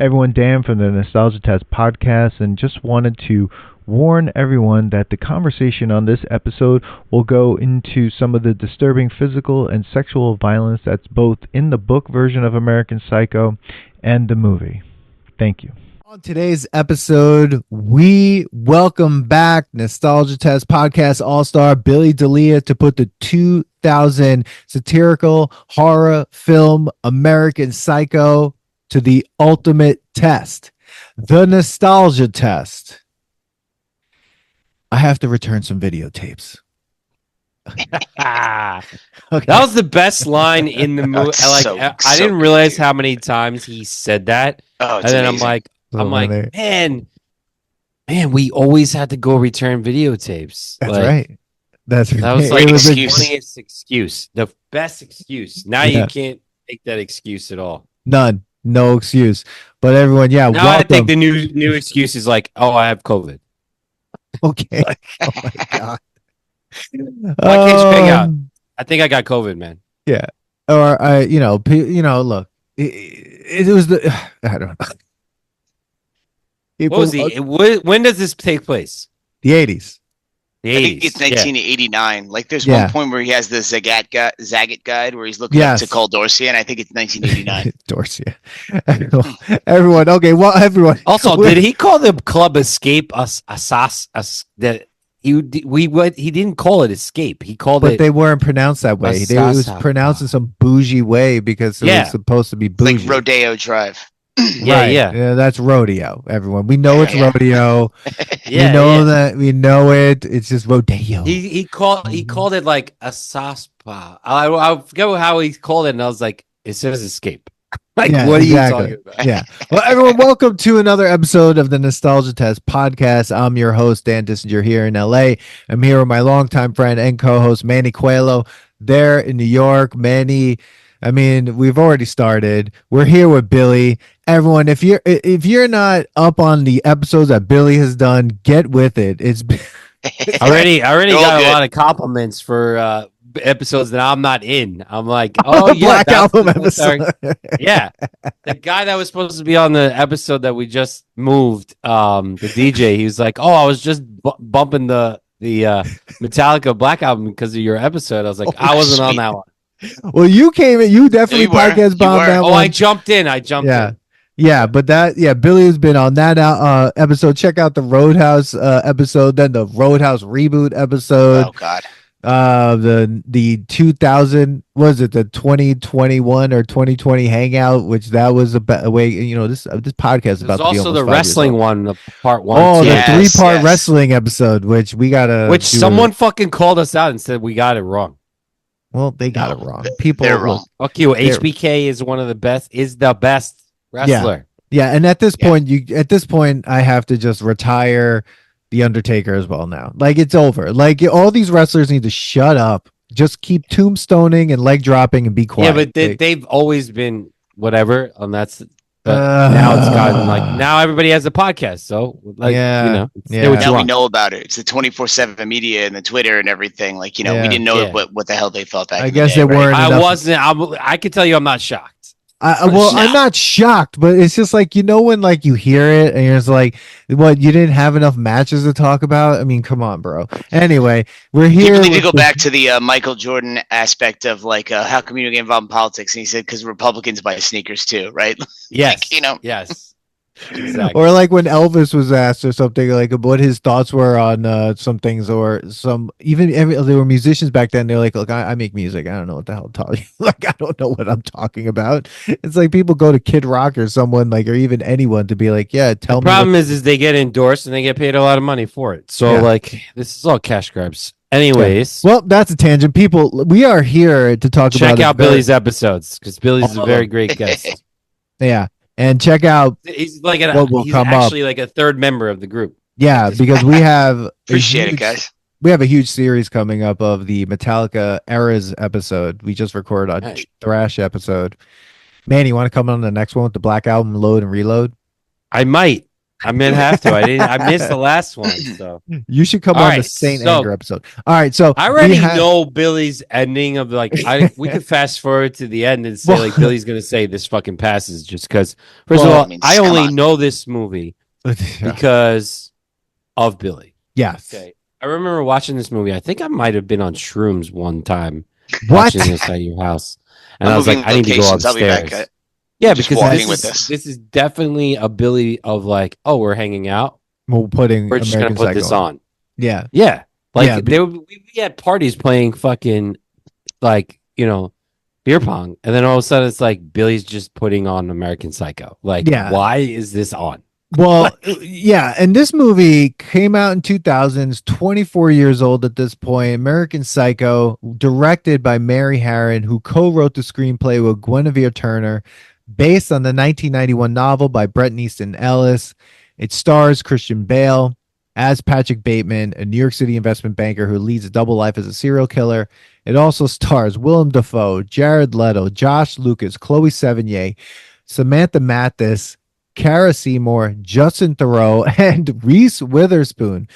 Everyone, Dan from the Nostalgia Test podcast, and just wanted to warn everyone that the conversation on this episode will go into some of the disturbing physical and sexual violence that's both in the book version of American Psycho and the movie. Thank you. On today's episode, we welcome back Nostalgia Test podcast all-star Billy D'Elia to put the 2000 satirical horror film American Psycho to the ultimate test, the Nostalgia Test. I have to return some videotapes. Okay. That was the best line in the movie. I didn't realize how many times he said that. Oh, it's and then amazing. I'm like, man, we always had to go return videotapes. That's right. That was like the funniest excuse, the best excuse. Now you can't make that excuse at all. None, no excuse. But everyone, now welcome. I think the new excuse is like, oh, I have COVID. Okay. Oh my god. Why can't you hang out? I think I got COVID, man. Yeah. Or look, it was the I don't know. When does this take place? The 80s. The 80s. I think it's 1989. Like there's one point where he has the Zagat guide where he's looking up to Cole Dorsey, and I think it's 1989. Dorsey. Everyone. Okay. Well, everyone. Also, did he call the club Escape that he didn't call it Escape. He called it. But they weren't pronounced that way. It was pronounced in some bougie way because it was supposed to be bougie. Like Rodeo Drive. Yeah, that's rodeo. Everyone, we know it's rodeo. We know it. It's just rodeo. He called it like a saspa. I forget how he called it, and I was like, it says Escape. Like, what are you talking about? Yeah. Well, everyone, welcome to another episode of the Nostalgia Test podcast. I'm your host, Dan Dissinger, here in LA. I'm here with my longtime friend and co-host Manny Coelho there in New York. Manny, I mean, we've already started. We're here with Billy. Everyone, if you're not up on the episodes that Billy has done, get with it. It's I already got a lot of compliments for episodes that I'm not in. I'm like, oh yeah, Black Album episode. Yeah, the guy that was supposed to be on the episode that we just moved, the DJ, he was like, oh, I was just bumping the Metallica Black Album because of your episode. I was like, I wasn't on that one. Well, you came in. You definitely podcast bombed that one. I jumped in. Yeah, but Billy has been on that episode. Check out the Roadhouse episode, then the Roadhouse reboot episode. Oh God. The 2000 was it the 2021 or 2020 hangout, which that was a way. This podcast is about to be also the wrestling one, the part one. Oh, the 3-part wrestling episode, which we gotta. Which someone fucking called us out and said we got it wrong. Well, they got it wrong. People are wrong. Fuck you. HBK is one of the best. Is the best wrestler. Yeah, and at this point, I have to just retire the Undertaker as well now. Like, it's over. Like, all these wrestlers need to shut up. Just keep tombstoning and leg dropping and be quiet. Yeah, but they've always been whatever, and that's. Now it's gotten like now everybody has a podcast, so like now we know about it. It's the 24/7 media and the Twitter and everything. Like we didn't know what the hell they thought back. I guess they weren't. I could tell you, I'm not shocked. I'm not shocked, but it's just like when like you hear it and you're just like, what, you didn't have enough matches to talk about? I mean, come on, bro. Anyway, we're here. You need to go back to the Michael Jordan aspect of like how come you get involved in politics? And he said because Republicans buy sneakers too, right? Yes, like, yes. Exactly. Or like when Elvis was asked or something like what his thoughts were on some things or some there were musicians back then. They're like, look, I make music. I don't know what the hell I'm talking. Like, I don't know what I'm talking about. It's like people go to Kid Rock or someone like, or even anyone to be like, yeah, tell me. The problem is they get endorsed and they get paid a lot of money for it. So like, this is all cash grabs. Anyways, well, that's a tangent. People, we are here to talk about. Check out Billy's episodes because Billy's a very great guest. Yeah. And check out. He's like like a third member of the group. Yeah, because we have appreciate it, guys. We have a huge series coming up of the Metallica Eras episode. We just recorded a Thrash episode. Man, you want to come on the next one with the Black Album Load and Reload? I might. I may have to. I missed the last one. So You should come All on right, the Saint so- Anger episode. All right, so I already know Billy's ending of like we could fast forward to the end and say like Billy's gonna say this fucking passes just because first of all, I only know this movie because of Billy. Yes. Okay. I remember watching this movie. I think I might have been on shrooms one time What? watching this at your house. And I'm I was like, moving I need to go locations. I'll be upstairs. back. Yeah, Just because walking with this. this is definitely a Billy of like, oh, we're hanging out. We're just gonna put this on. Yeah. Yeah. Like Yeah, we had parties playing fucking like, beer pong. And then all of a sudden it's like Billy's just putting on American Psycho. Like, why is this on? Well, yeah, and this movie came out in 2000s, 24 years old at this point. American Psycho, directed by Mary Harron, who co-wrote the screenplay with Guinevere Turner, based on the 1991 novel by Bret Easton Ellis. It stars Christian Bale as Patrick Bateman, a New York City investment banker who leads a double life as a serial killer. It also stars Willem Dafoe, Jared Leto, Josh Lucas, Chloe Sevigny, Samantha Mathis, Cara Seymour, Justin Theroux, and Reese Witherspoon,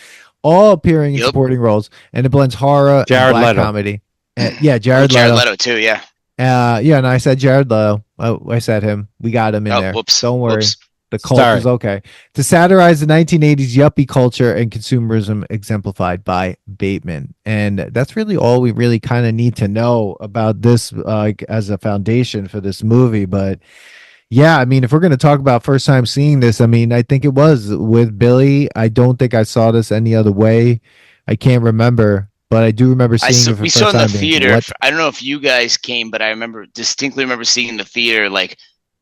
all appearing in supporting roles. And it blends horror and black comedy. Jared Leto too. Yeah. And I said Jared Leto. I said him. We got him in there. Whoops. Don't worry. The cult is okay. To satirize the 1980s yuppie culture and consumerism exemplified by Bateman. And that's really all we really kind of need to know about this as a foundation for this movie. But yeah, I mean, if we're going to talk about first time seeing this, I mean, I think it was with Billy. I don't think I saw this any other way. I can't remember, but I do remember seeing it for we first saw in time. the theater. I don't know if you guys came, but I distinctly remember seeing in the theater. Like,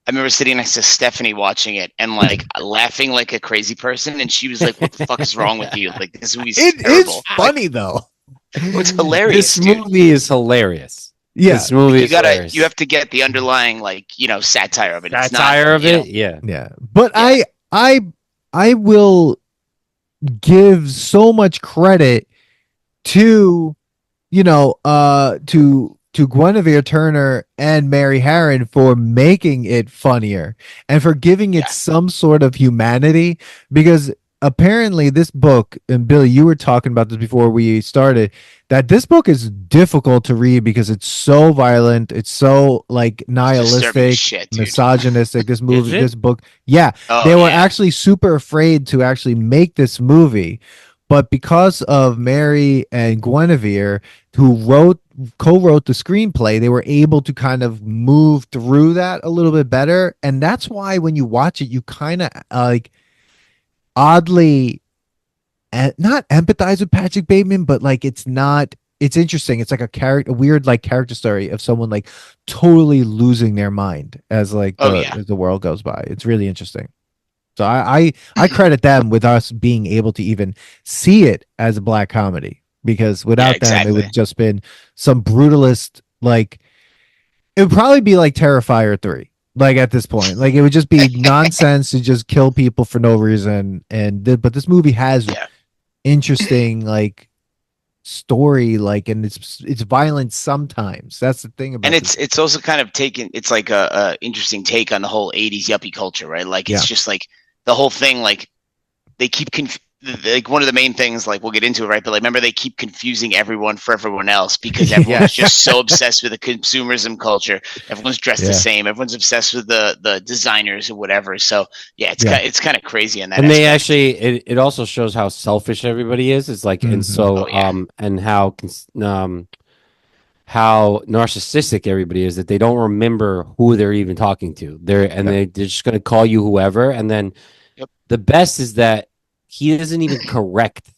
I remember sitting next to Stephanie watching it and like laughing like a crazy person, and she was like, "What the fuck is wrong with you? Like, this movie's terrible." It is funny though. It's hilarious. This movie is hilarious. Yeah, this movie you have to get the underlying satire of it. Satire of it, yeah. But yeah. I will give so much credit to to Guinevere Turner and Mary Harron for making it funnier and for giving it some sort of humanity, because apparently this book, and Billy, you were talking about this before we started, that this book is difficult to read because it's so violent, it's so like nihilistic, misogynistic. This book, they were actually super afraid to actually make this movie, but because of Mary and Guinevere, who co-wrote the screenplay, they were able to kind of move through that a little bit better, and that's why when you watch it, you kind of like oddly not empathize with Patrick Bateman, but like it's interesting. It's like a weird like character story of someone like totally losing their mind as like as the world goes by. It's really interesting. So I credit them with us being able to even see it as a black comedy, because without them it would just been some brutalist, like it would probably be like Terrifier 3. Like at this point, like it would just be nonsense to just kill people for no reason. But this movie has interesting like story, like, and it's violent sometimes. That's the thing about it. And it's also kind of it's like a interesting take on the whole 80s yuppie culture, right? Like it's just like the whole thing, like they keep like one of the main things, like we'll get into it, right? But like, remember, they keep confusing everyone for everyone else because everyone's just so obsessed with the consumerism culture. Everyone's dressed the same. Everyone's obsessed with the designers or whatever. So it's kind of crazy in that. And they actually, it also shows how selfish everybody is. It's like, and so, and how narcissistic everybody is, that they don't remember who they're even talking to. They're just going to call you whoever. And then the best is that he doesn't even correct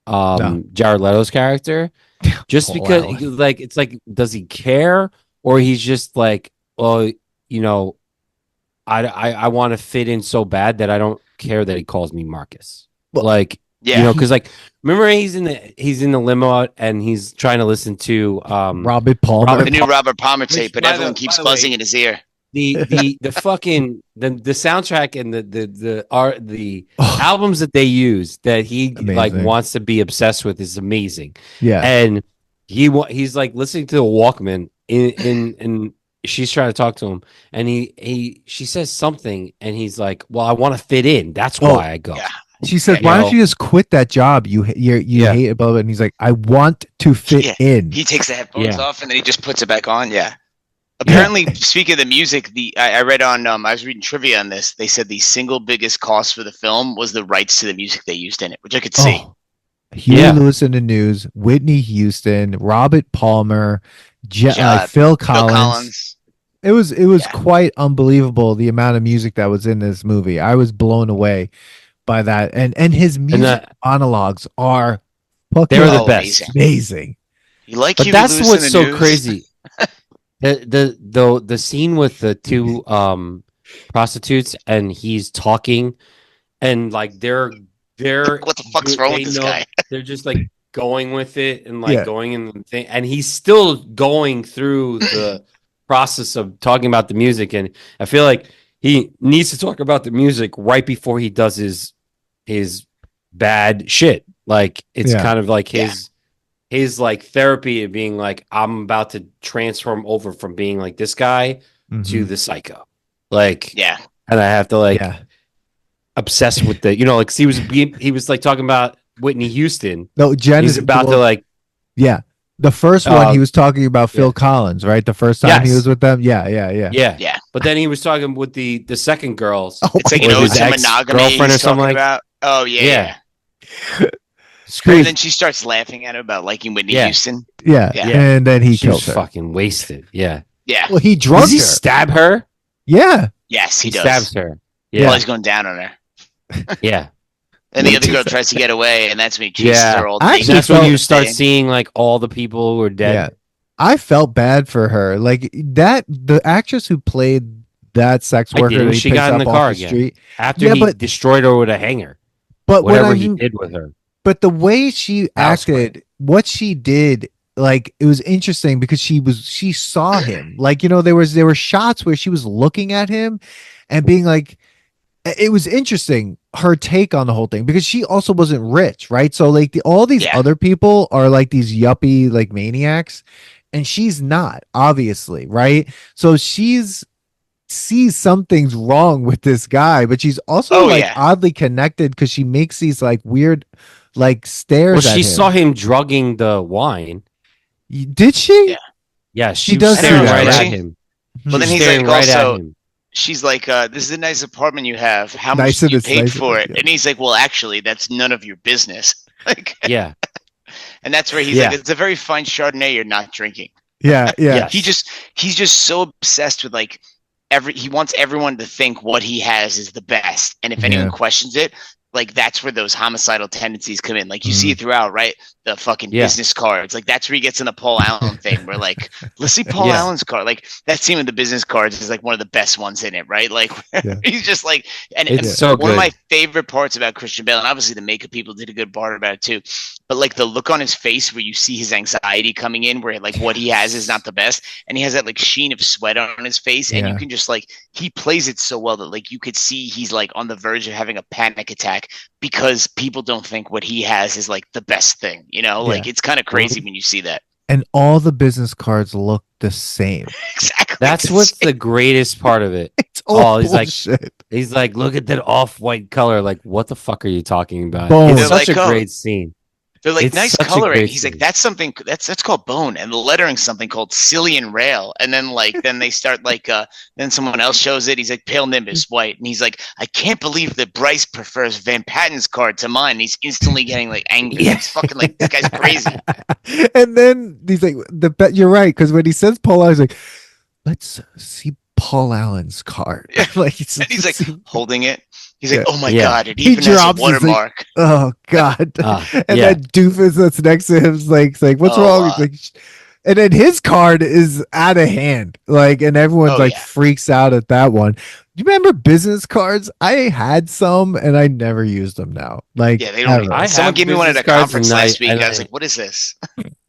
Jared Leto's character just because like it's like, does he care, or he's just like, I want to fit in so bad that I don't care that he calls me Marcus. Because like, remember he's in the limo and he's trying to listen to Robert Palmer, the new Robert Palmer tape, but everyone keeps buzzing in his ear. The fucking the soundtrack and the albums that they use that he like wants to be obsessed with is amazing. Yeah, and he's like listening to the Walkman in she's trying to talk to him, and she says something, and he's like, "Well, I want to fit in. That's why I go." Yeah. She said, "Why don't you just quit that job? You hate it, blah, blah." And he's like, "I want to fit in." He takes the headphones off and then he just puts it back on. Yeah. Apparently, speaking of the music, I read on I was reading trivia on this. They said the single biggest cost for the film was the rights to the music they used in it, which I could see. Huey Lewis in the News, Whitney Houston, Robert Palmer, Phil Collins. It was quite unbelievable the amount of music that was in this movie. I was blown away by that, and his music monologues are they were the best, amazing. You like, but that's what's so crazy. The scene with the two prostitutes, and he's talking, and like they're what the fuck's wrong with this guy? They're just like going with it and like going in the thing, and he's still going through the process of talking about the music. And I feel like he needs to talk about the music right before he does his bad shit. Like it's kind of like his like therapy of being like, I'm about to transform over from being like this guy to the psycho. Like, and I have to like obsess with the, like he was like talking about Whitney Houston. No, Jen he's about to like, the first one he was talking about Phil Collins, right? The first time he was with them. Yeah. But then he was talking with the second girls. It's like his monogamy girlfriend or something like about. Oh yeah. And then she starts laughing at him about liking Whitney Houston. Yeah. And then he kills her. Fucking wasted. Yeah. Well, he drugged her. Does he stab her? Yeah. Yes, he does. Stabs her. Yeah. While he's going down on her. Yeah. And the other girl tries to get away, and that's when he chases her all day. That's when you start seeing like all the people who are dead. Yeah. I felt bad for her. Like the actress who played that sex worker when she got in the car again. After he destroyed her with a hanger. But whatever he did with her. But the way she acted, what she did, like it was interesting because she saw him. Like, there were shots where she was looking at him and being like, it was interesting, her take on the whole thing, because she also wasn't rich, right? So like all these other people are like these yuppie like maniacs, and she's not, obviously, right? So sees something's wrong with this guy, but she's also oddly connected because she makes these like weird like stares at him. She saw him drugging the wine. Did she? Yeah, she does stare right at him. Well, then he's like, also, she's like, this is a nice apartment you have. How much did you pay for it? And he's like, well, actually, that's none of your business. Like, and that's where he's like, it's a very fine Chardonnay you're not drinking. Yeah. He's just so obsessed with like he wants everyone to think what he has is the best, and if anyone questions it, like that's where those homicidal tendencies come in. Like you see it throughout, right? The fucking business cards. Like that's where he gets in the Paul Allen thing where like, let's see Paul Allen's card. Like that scene with the business cards is like one of the best ones in it, right? Like he's just like, and it's so one of my favorite parts about Christian Bale, and obviously the makeup people did a good part about it too. But like the look on his face where you see his anxiety coming in, where like what he has is not the best, and he has that like sheen of sweat on his face, and you can just like he plays it so well that like you could see he's like on the verge of having a panic attack because people don't think what he has is like the best thing, like it's kind of crazy when you see that. And all the business cards look the same. Exactly. That's what's the greatest part of it. It's all he's like, look at that off-white color. Like, what the fuck are you talking about? Bone. It's such a great scene. They're like, nice coloring. He's like, that's something that's called bone, and the lettering's something called Cillian rail. And then then they start like then someone else shows it. He's like, pale nimbus white, and he's like, I can't believe that Bryce prefers Van Patten's card to mine. He's instantly getting like angry. It's fucking like, this guy's crazy. And then he's like, you're right, because when he says Paul Allen's like, let's see Paul Allen's card. Like he's like holding it. He's like, oh my God, it even has a watermark. Like, oh God. And that doofus that's next to him is like what's wrong? He's like, and then his card is out of hand. Like, and everyone's freaks out at that one. you remember business cards? I had some and I never used them now. Like, Yeah, they don't. ever. Someone gave me one at a business cards conference and last week. and I was like, "What is this?"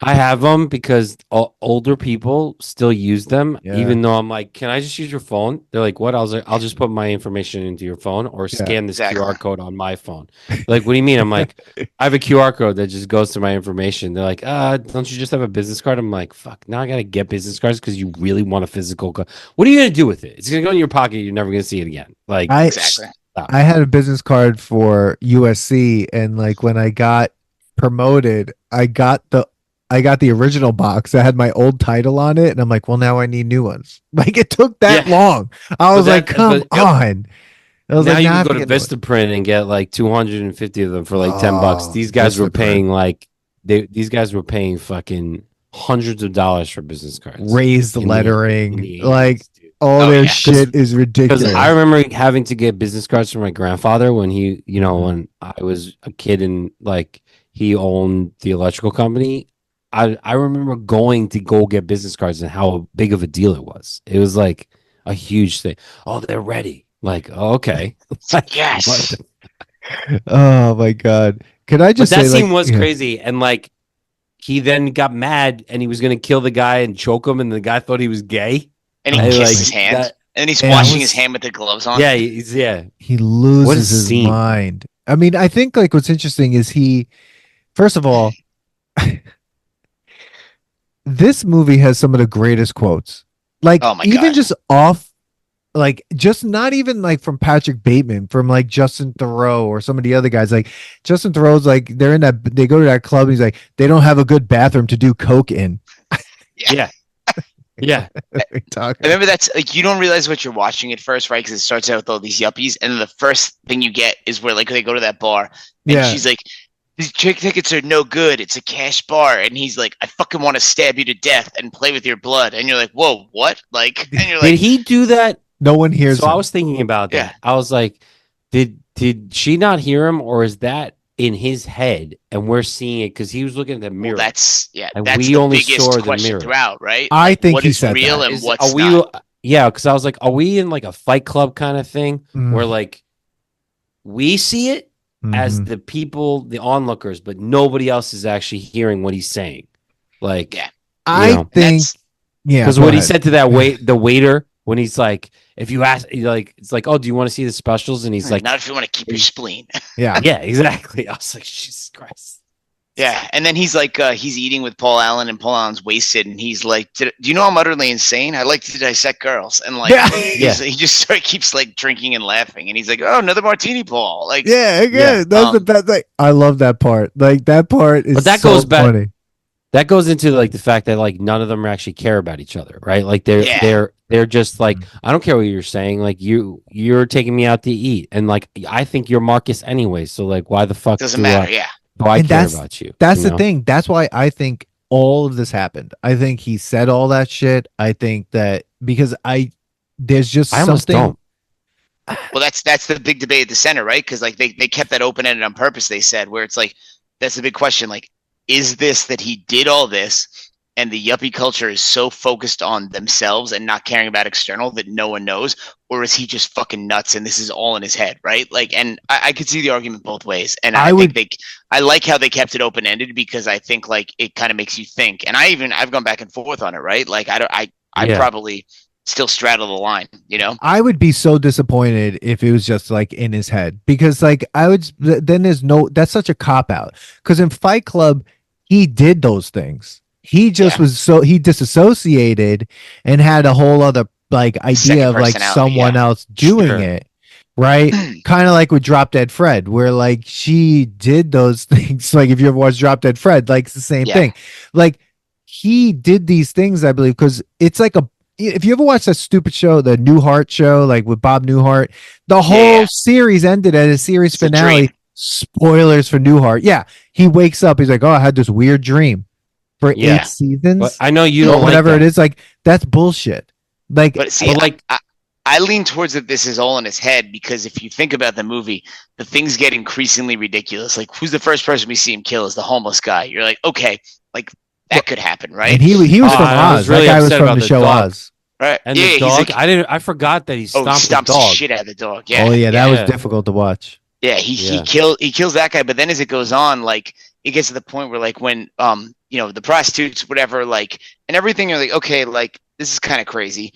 I have them because older people still use them, Yeah. even though I'm like, can I just use your phone? They're like, what? I was like, I'll just put my information into your phone or scan this exactly. QR code on my phone. Like, what do you mean? I'm like, I have a QR code that just goes to my information. They're like, don't you just have a business card? I'm like, fuck, now I got to get business cards because you really want a physical card. What are you going to do with it? It's going to go in your pocket. You're never going to see it again. Like, Exactly. I had a business card for USC, and like when I got promoted, I got the original box that had my old title on it, and I'm like, well, now I need new ones. Like it took that long. I was like, come on. I was now like, you nah, can go to Vistaprint and get like 250 of them for like $10. These guys were paying like these guys were paying fucking hundreds of dollars for business cards. Raised lettering, in the 80s, like dude. all their shit is ridiculous. Because I remember having to get business cards from my grandfather when he, when I was a kid and like he owned the electrical company. I remember going to go get business cards and how big of a deal it was. It was like a huge thing. Oh, they're ready. Like, okay. Yes. Oh my God. Could I just say that scene was crazy. And like, he then got mad and he was going to kill the guy and choke him. And the guy thought he was gay. And he kissed his hand. And he's washing his hand with the gloves on. Yeah. He loses his mind. I mean, I think like what's interesting is first of all, this movie has some of the greatest quotes. Like even just off, like just not even like from Patrick Bateman, from like Justin Theroux or some of the other guys. Like Justin Theroux's like they go to that club and he's like, they don't have a good bathroom to do coke in. Yeah. Yeah. I remember that's like you don't realize what you're watching at first, right? Because it starts out with all these yuppies, and then the first thing you get is where like they go to that bar and she's like, these chick tickets are no good. It's a cash bar. And he's like, I fucking want to stab you to death and play with your blood. And you're like, whoa, what? Like, and you're like, did he do that? No one hears him. I was thinking about that. I was like, did she not hear him, or is that in his head and we're seeing it because he was looking at the mirror? Well, that's and that's we the only biggest saw question the mirror throughout, right? I think what he is said real that. and what's not. Yeah, because I was like, are we in like a Fight Club kind of thing where like we see it as the people, the onlookers, but nobody else is actually hearing what he's saying? Like, I think, because what he said to the waiter when he's like, if you ask, like, it's like, oh, do you want to see the specials? And he's like, not if you want to keep your spleen. Yeah, yeah, exactly. I was like, Jesus Christ. Yeah, and then he's like, he's eating with Paul Allen, and Paul Allen's wasted, and he's like, do you know I'm utterly insane? I like to dissect girls, and like, he just keeps like drinking and laughing, and he's like, oh, another martini, Paul. Like, that's the best. Like, I love that part. Like that part is. But that goes back. Funny. That goes into like the fact that like none of them actually care about each other, right? Like they're just like, I don't care what you're saying. Like you're taking me out to eat, and like I think you're Marcus anyway. So like, why the fuck doesn't matter? I care about you. That's the thing. That's why I think all of this happened. I think he said all that shit. I think that because there's just something. Don't. Well, that's the big debate at the center, right? Because like they kept that open ended on purpose. They said where it's like that's the big question. Like, is this that he did all this, and the yuppie culture is so focused on themselves and not caring about external that no one knows, or is he just fucking nuts and this is all in his head, right? Like, and I could see the argument both ways, and I like how they kept it open ended because I think like it kind of makes you think, and I've gone back and forth on it, right? Like I probably still straddle the line, you know? I would be so disappointed if it was just like in his head, because like then that's such a cop out, because in Fight Club he did those things. He just he disassociated and had a whole other like idea of like someone else doing it, right? Kind of like with Drop Dead Fred, where like she did those things. Like if you ever watched Drop Dead Fred, like it's the same thing. Like he did these things, I believe, because it's like if you ever watched that stupid show, the Newhart show, like with Bob Newhart, the whole series ended at a series finale. Spoilers for Newhart. Yeah, he wakes up. He's like, "Oh, I had this weird dream for 8 seasons." But I know you don't whatever like it is. Like that's bullshit. Like, but see, I lean towards that this is all in his head, because if you think about the movie, the things get increasingly ridiculous. Like, who's the first person we see him kill is the homeless guy. You're like, okay, like that could happen, right? And he was from Oz. That guy was from the show Oz. Right. And yeah, the he's dog. like, I forgot that he oh, he stomped the stomps the dog. shit out of the dog. Yeah. Oh yeah, that Yeah. was difficult to watch. Yeah, he kills that guy, but then as it goes on, like it gets to the point where like when the prostitutes, whatever, like and everything, you're like, okay, like this is kind of crazy.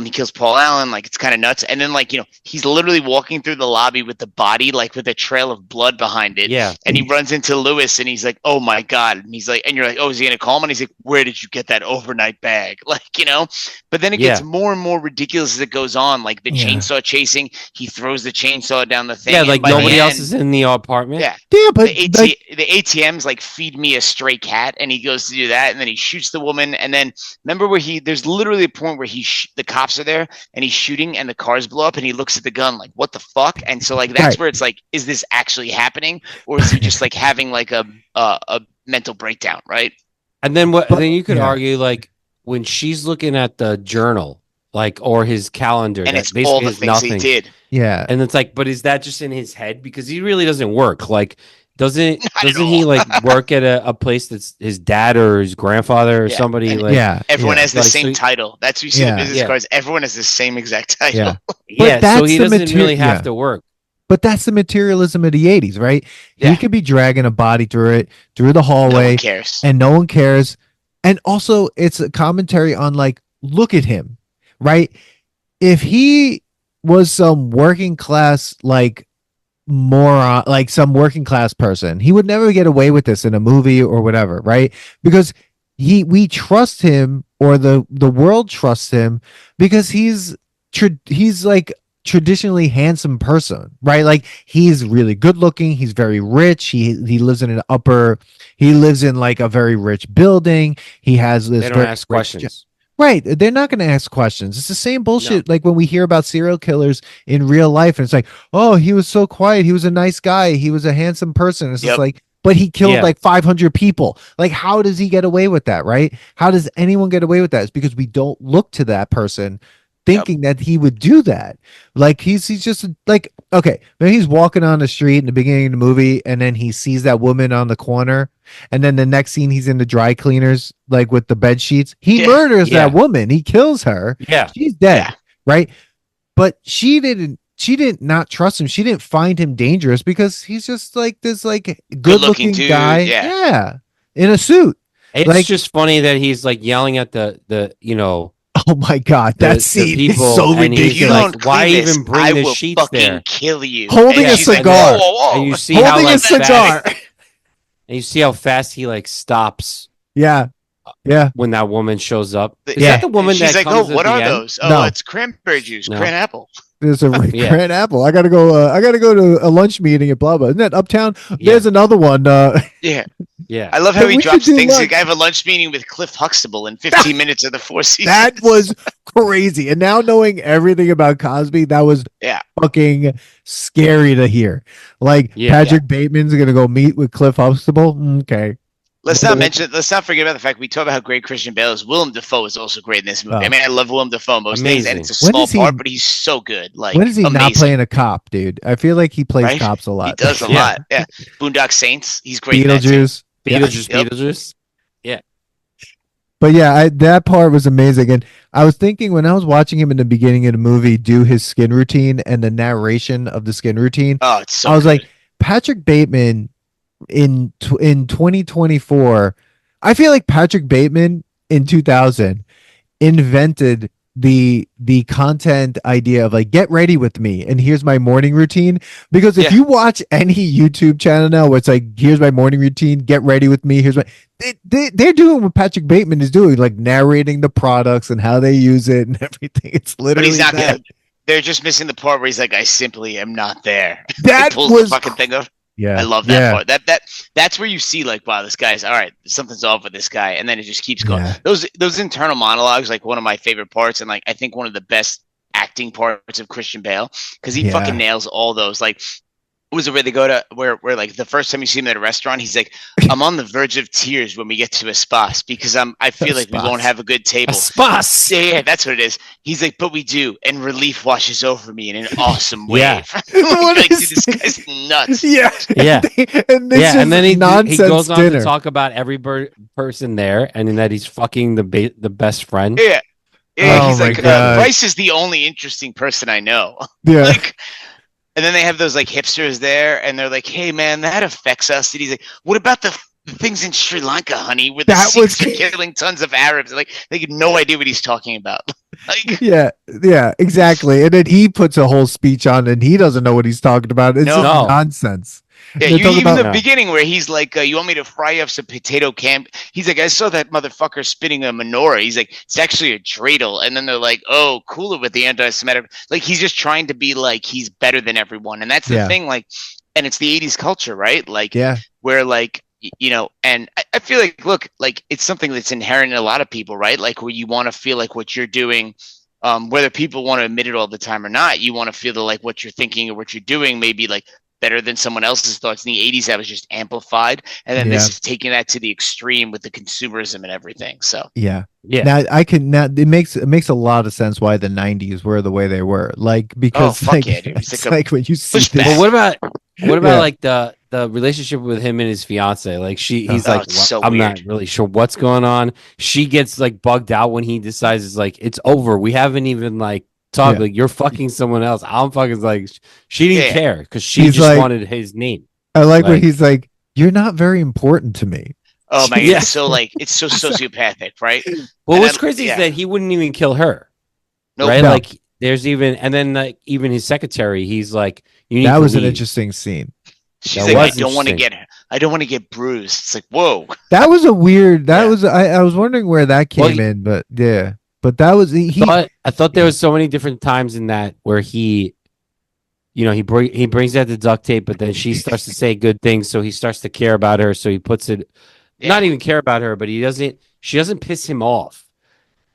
He kills Paul Allen, like it's kind of nuts. And then like, he's literally walking through the lobby with the body, like with a trail of blood behind it. Yeah. And he runs into Lewis and he's like, oh my God. And he's like, and you're like, oh, is he gonna call him? And he's like, where did you get that overnight bag? Like, but then it gets more and more ridiculous as it goes on. Like the chainsaw chasing, he throws the chainsaw down the thing. Yeah, like nobody else is in the apartment. Yeah. Yeah, but the ATM's like feed me a stray cat, and he goes to do that, and then he shoots the woman, and then remember where there's literally a point where the cops are there, and he's shooting, and the cars blow up, and he looks at the gun like, what the fuck? And so like that's where it's like, is this actually happening, or is he just like having like a mental breakdown, right? And then then you could argue like when she's looking at the journal, like or his calendar, and that it's basically all the has things nothing. he did. Yeah, and it's like, but is that just in his head? Because he really doesn't work. Like, doesn't Not at he all. like work at a place that's his dad or his grandfather or somebody? And like, everyone has the Like, same title. That's what you see in the business cards. Everyone has the same exact title. Yeah. yeah. that's So he the doesn't really have to work. But that's the materialism of the 80s, right? Yeah. He could be dragging a body through the No hallway, one cares. and no one cares. And also, it's a commentary on like, look at him, right? If he was some working class, like moron, like some working class person, he would never get away with this in a movie or whatever, right? Because we trust him, or the world trusts him, because he's like traditionally handsome person, right? Like he's really good looking, he's very rich, he lives in he lives in like a very rich building, he has this They don't ask questions. Right. They're not going to ask questions. It's the same bullshit like when we hear about serial killers in real life, and it's like, oh, he was so quiet, he was a nice guy, he was a handsome person. It's just like, but he killed like 500 people. Like, how does he get away with that, right? How does anyone get away with that? It's because we don't look to that person thinking that he would do that. Like he's just like, okay, maybe he's walking on the street in the beginning of the movie, and then he sees that woman on the corner, and then the next scene he's in the dry cleaners, like with the bed sheets. He murders that woman. He kills her. Yeah. She's dead. Right. But she didn't not trust him. She didn't find him dangerous because he's just like this like good looking guy. Yeah. In a suit. It's like, just funny that he's like yelling at the oh my God, that scene is so ridiculous. Like, why even bring the sheets there? Kill you. Holding a cigar. Like, whoa. And you see holding how, a cigar. And you see how fast he like stops. Yeah. When that woman shows up. Is that the woman she's that like, comes oh, what at are the end? those? Oh, No. it's cranberry juice, cran apple. There's a grand apple. I gotta go. I gotta go to a lunch meeting at blah blah. Isn't that Uptown? There's another one. Yeah. I love how he drops things lunch. like, I have a lunch meeting with Cliff Huxtable in 15 minutes of the Four Seasons. That was crazy. And now knowing everything about Cosby, that was fucking scary to hear. Like Patrick Bateman's gonna go meet with Cliff Huxtable. Okay. Let's not forget about the fact we talk about how great Christian Bale is. Willem Dafoe is also great in this movie. I mean, I love Willem Dafoe most things, and it's a small part, but he's so good. Like, when is he not playing a cop, dude? I feel like he plays cops a lot. He does a lot. Yeah. Boondock Saints, he's great. Beetlejuice. Yeah. But yeah, that part was amazing. And I was thinking when I was watching him in the beginning of the movie do his skin routine and the narration of the skin routine, it's so I was good. like, Patrick Bateman in 2024, I feel like Patrick Bateman in 2000 invented the content idea of like, get ready with me and here's my morning routine. Because if you watch any YouTube channel now where it's like, here's my morning routine, get ready with me, here's my they're doing what Patrick Bateman is doing, like narrating the products and how they use it and everything. It's literally but he's not they're just missing the part where he's like, I simply am not there. That pulls was the fucking thing up. Yeah, I love that part. That's where you see like, wow, this guy's all right. Something's off with this guy, and then it just keeps going. Yeah. Those internal monologues, like one of my favorite parts, and like I think one of the best acting parts of Christian Bale, because he fucking nails all those. Like, was it where they go to where like the first time you see him at a restaurant, he's like, I'm on the verge of tears when we get to a spas because I feel like we won't have a good table. Spas. Yeah, that's what it is. He's like, but we do, and relief washes over me in an awesome way. Yeah. Like, dude, this guy's nuts. Yeah. And then he goes on dinner. to talk about every person there, and that he's fucking the best friend. Yeah. Yeah, Oh he's my like, God. Bryce is the only interesting person I know. Yeah. Like, and then they have those like hipsters there, and they're like, "Hey, man, that affects us." And he's like, "What about the things in Sri Lanka, honey, where the That was- Sikhs are killing tons of Arabs?" Like, they have no idea what he's talking about. Like, Yeah, exactly. And then he puts a whole speech on, and he doesn't know what he's talking about. It's just No. nonsense. yeah, They're you talking even about- the beginning where he's like, "You want me to fry up some potato camp?" He's like, "I saw that motherfucker spinning a menorah." He's like, "It's actually a dreidel." And then they're like, "Oh, cooler with the anti-Semitic." Like, he's just trying to be like he's better than everyone, and that's the Yeah. thing. Like, and it's the '80s culture, right? Like, Yeah, where like you know, and I feel like, look, like it's something that's inherent in a lot of people, right? Like, where you want to feel like what you're doing, whether people want to admit it all the time or not, you want to feel that like what you're thinking or what you're doing may be like better than someone else's thoughts. In the '80s, that was just amplified, and then this is taking that to the extreme with the consumerism and everything. So yeah. Yeah. Now it makes a lot of sense why the '90s were the way they were. Like, because fuck like, yeah, dude. It's it's like a like when you see pushback. this, But what about Yeah. like the relationship with him and his fiance? Like he's Oh, like, it's so I'm not weird. really sure what's going on. She gets like bugged out when he decides it's like it's over. We haven't even like talked. Yeah. Like you're fucking someone else. I'm fucking like she didn't Yeah. care because she He's just like- wanted his name. I like when Like- he's like, "You're not very important to me." Oh my Yeah. god, it's so like it's so sociopathic, right? Well, And what's I- crazy yeah. is that he wouldn't even kill her. Nope. Right? No. Like there's even and then like even his secretary, he's like, you need That to was an leave. interesting scene. She's That like, was I don't want to interesting. get bruised. It's like, whoa. That was a weird. That Yeah. was I was wondering where that came Well, in, but yeah. But that was he. I thought there was so many different times in that where he, you know, he brings out the duct tape, but then she starts to say good things, so he starts to care about her. So he puts it, Yeah. not even care about her, but he doesn't. She doesn't piss him off,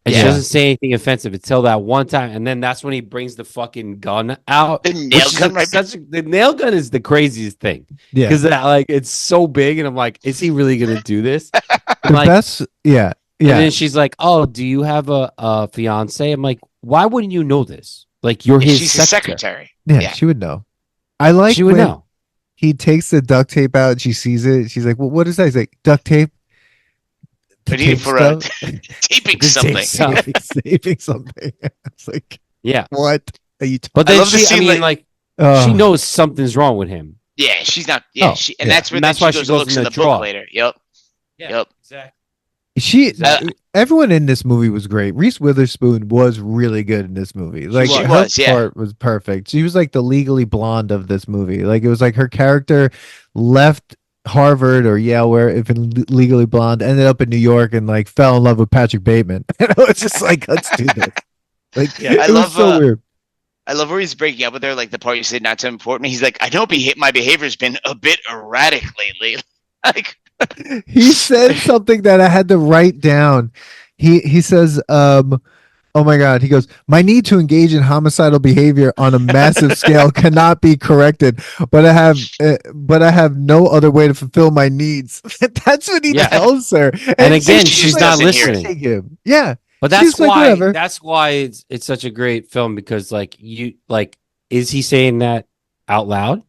and she Yeah. doesn't say anything offensive until that one time, and then that's when he brings the fucking gun out. The nail which is gun, right? the nail gun is the craziest thing Yeah. because like it's so big, and I'm like, is he really gonna do this? I'm The like, best. Yeah. and Yeah. then she's like, "Oh, do you have a fiance?" I'm like, "Why wouldn't you know this? Like, you're his She's his secretary. secretary. Yeah. yeah. She would know. I like She would when know." he takes the duct tape out and she sees it. She's like, "Well, what is that?" He's like, "Duct tape." To I need it tape for stuff? taping To tape something. stuff. He's saving something. It's like, Yeah, what are you talking? but I then love the she, I scene, mean, like, Oh, she knows something's wrong with him. Yeah, she's not. Yeah, Oh, she, and yeah. that's where And that's then why she she goes, goes and looks in in the the book drawer. later. Yep. Yep. exactly. She. Exactly. Everyone in this movie was great. Reese Witherspoon was really good in this movie. Like She her was, yeah. part was perfect. She was like the Legally Blonde of this movie. Like it was like her character left Harvard or Yale, where if in Legally Blonde, ended up in New York and like fell in love with Patrick Bateman. And I was just like, let's do this. Like Yeah, I it was love, so weird. I love where he's breaking up with her, like the part you said not to import me. He's like, I know my behavior's been a bit erratic lately. Like, He said something that I had to write down. He says, oh my God. He goes, my need to engage in homicidal behavior on a massive scale cannot be corrected, but I have no other way to fulfill my needs. That's what he Yeah. tells her. And again, she's she's like, not doesn't hear it. listening. Him. Yeah. But that's She's like, why. whatever. That's why it's such a great film because, like, is he saying that out loud?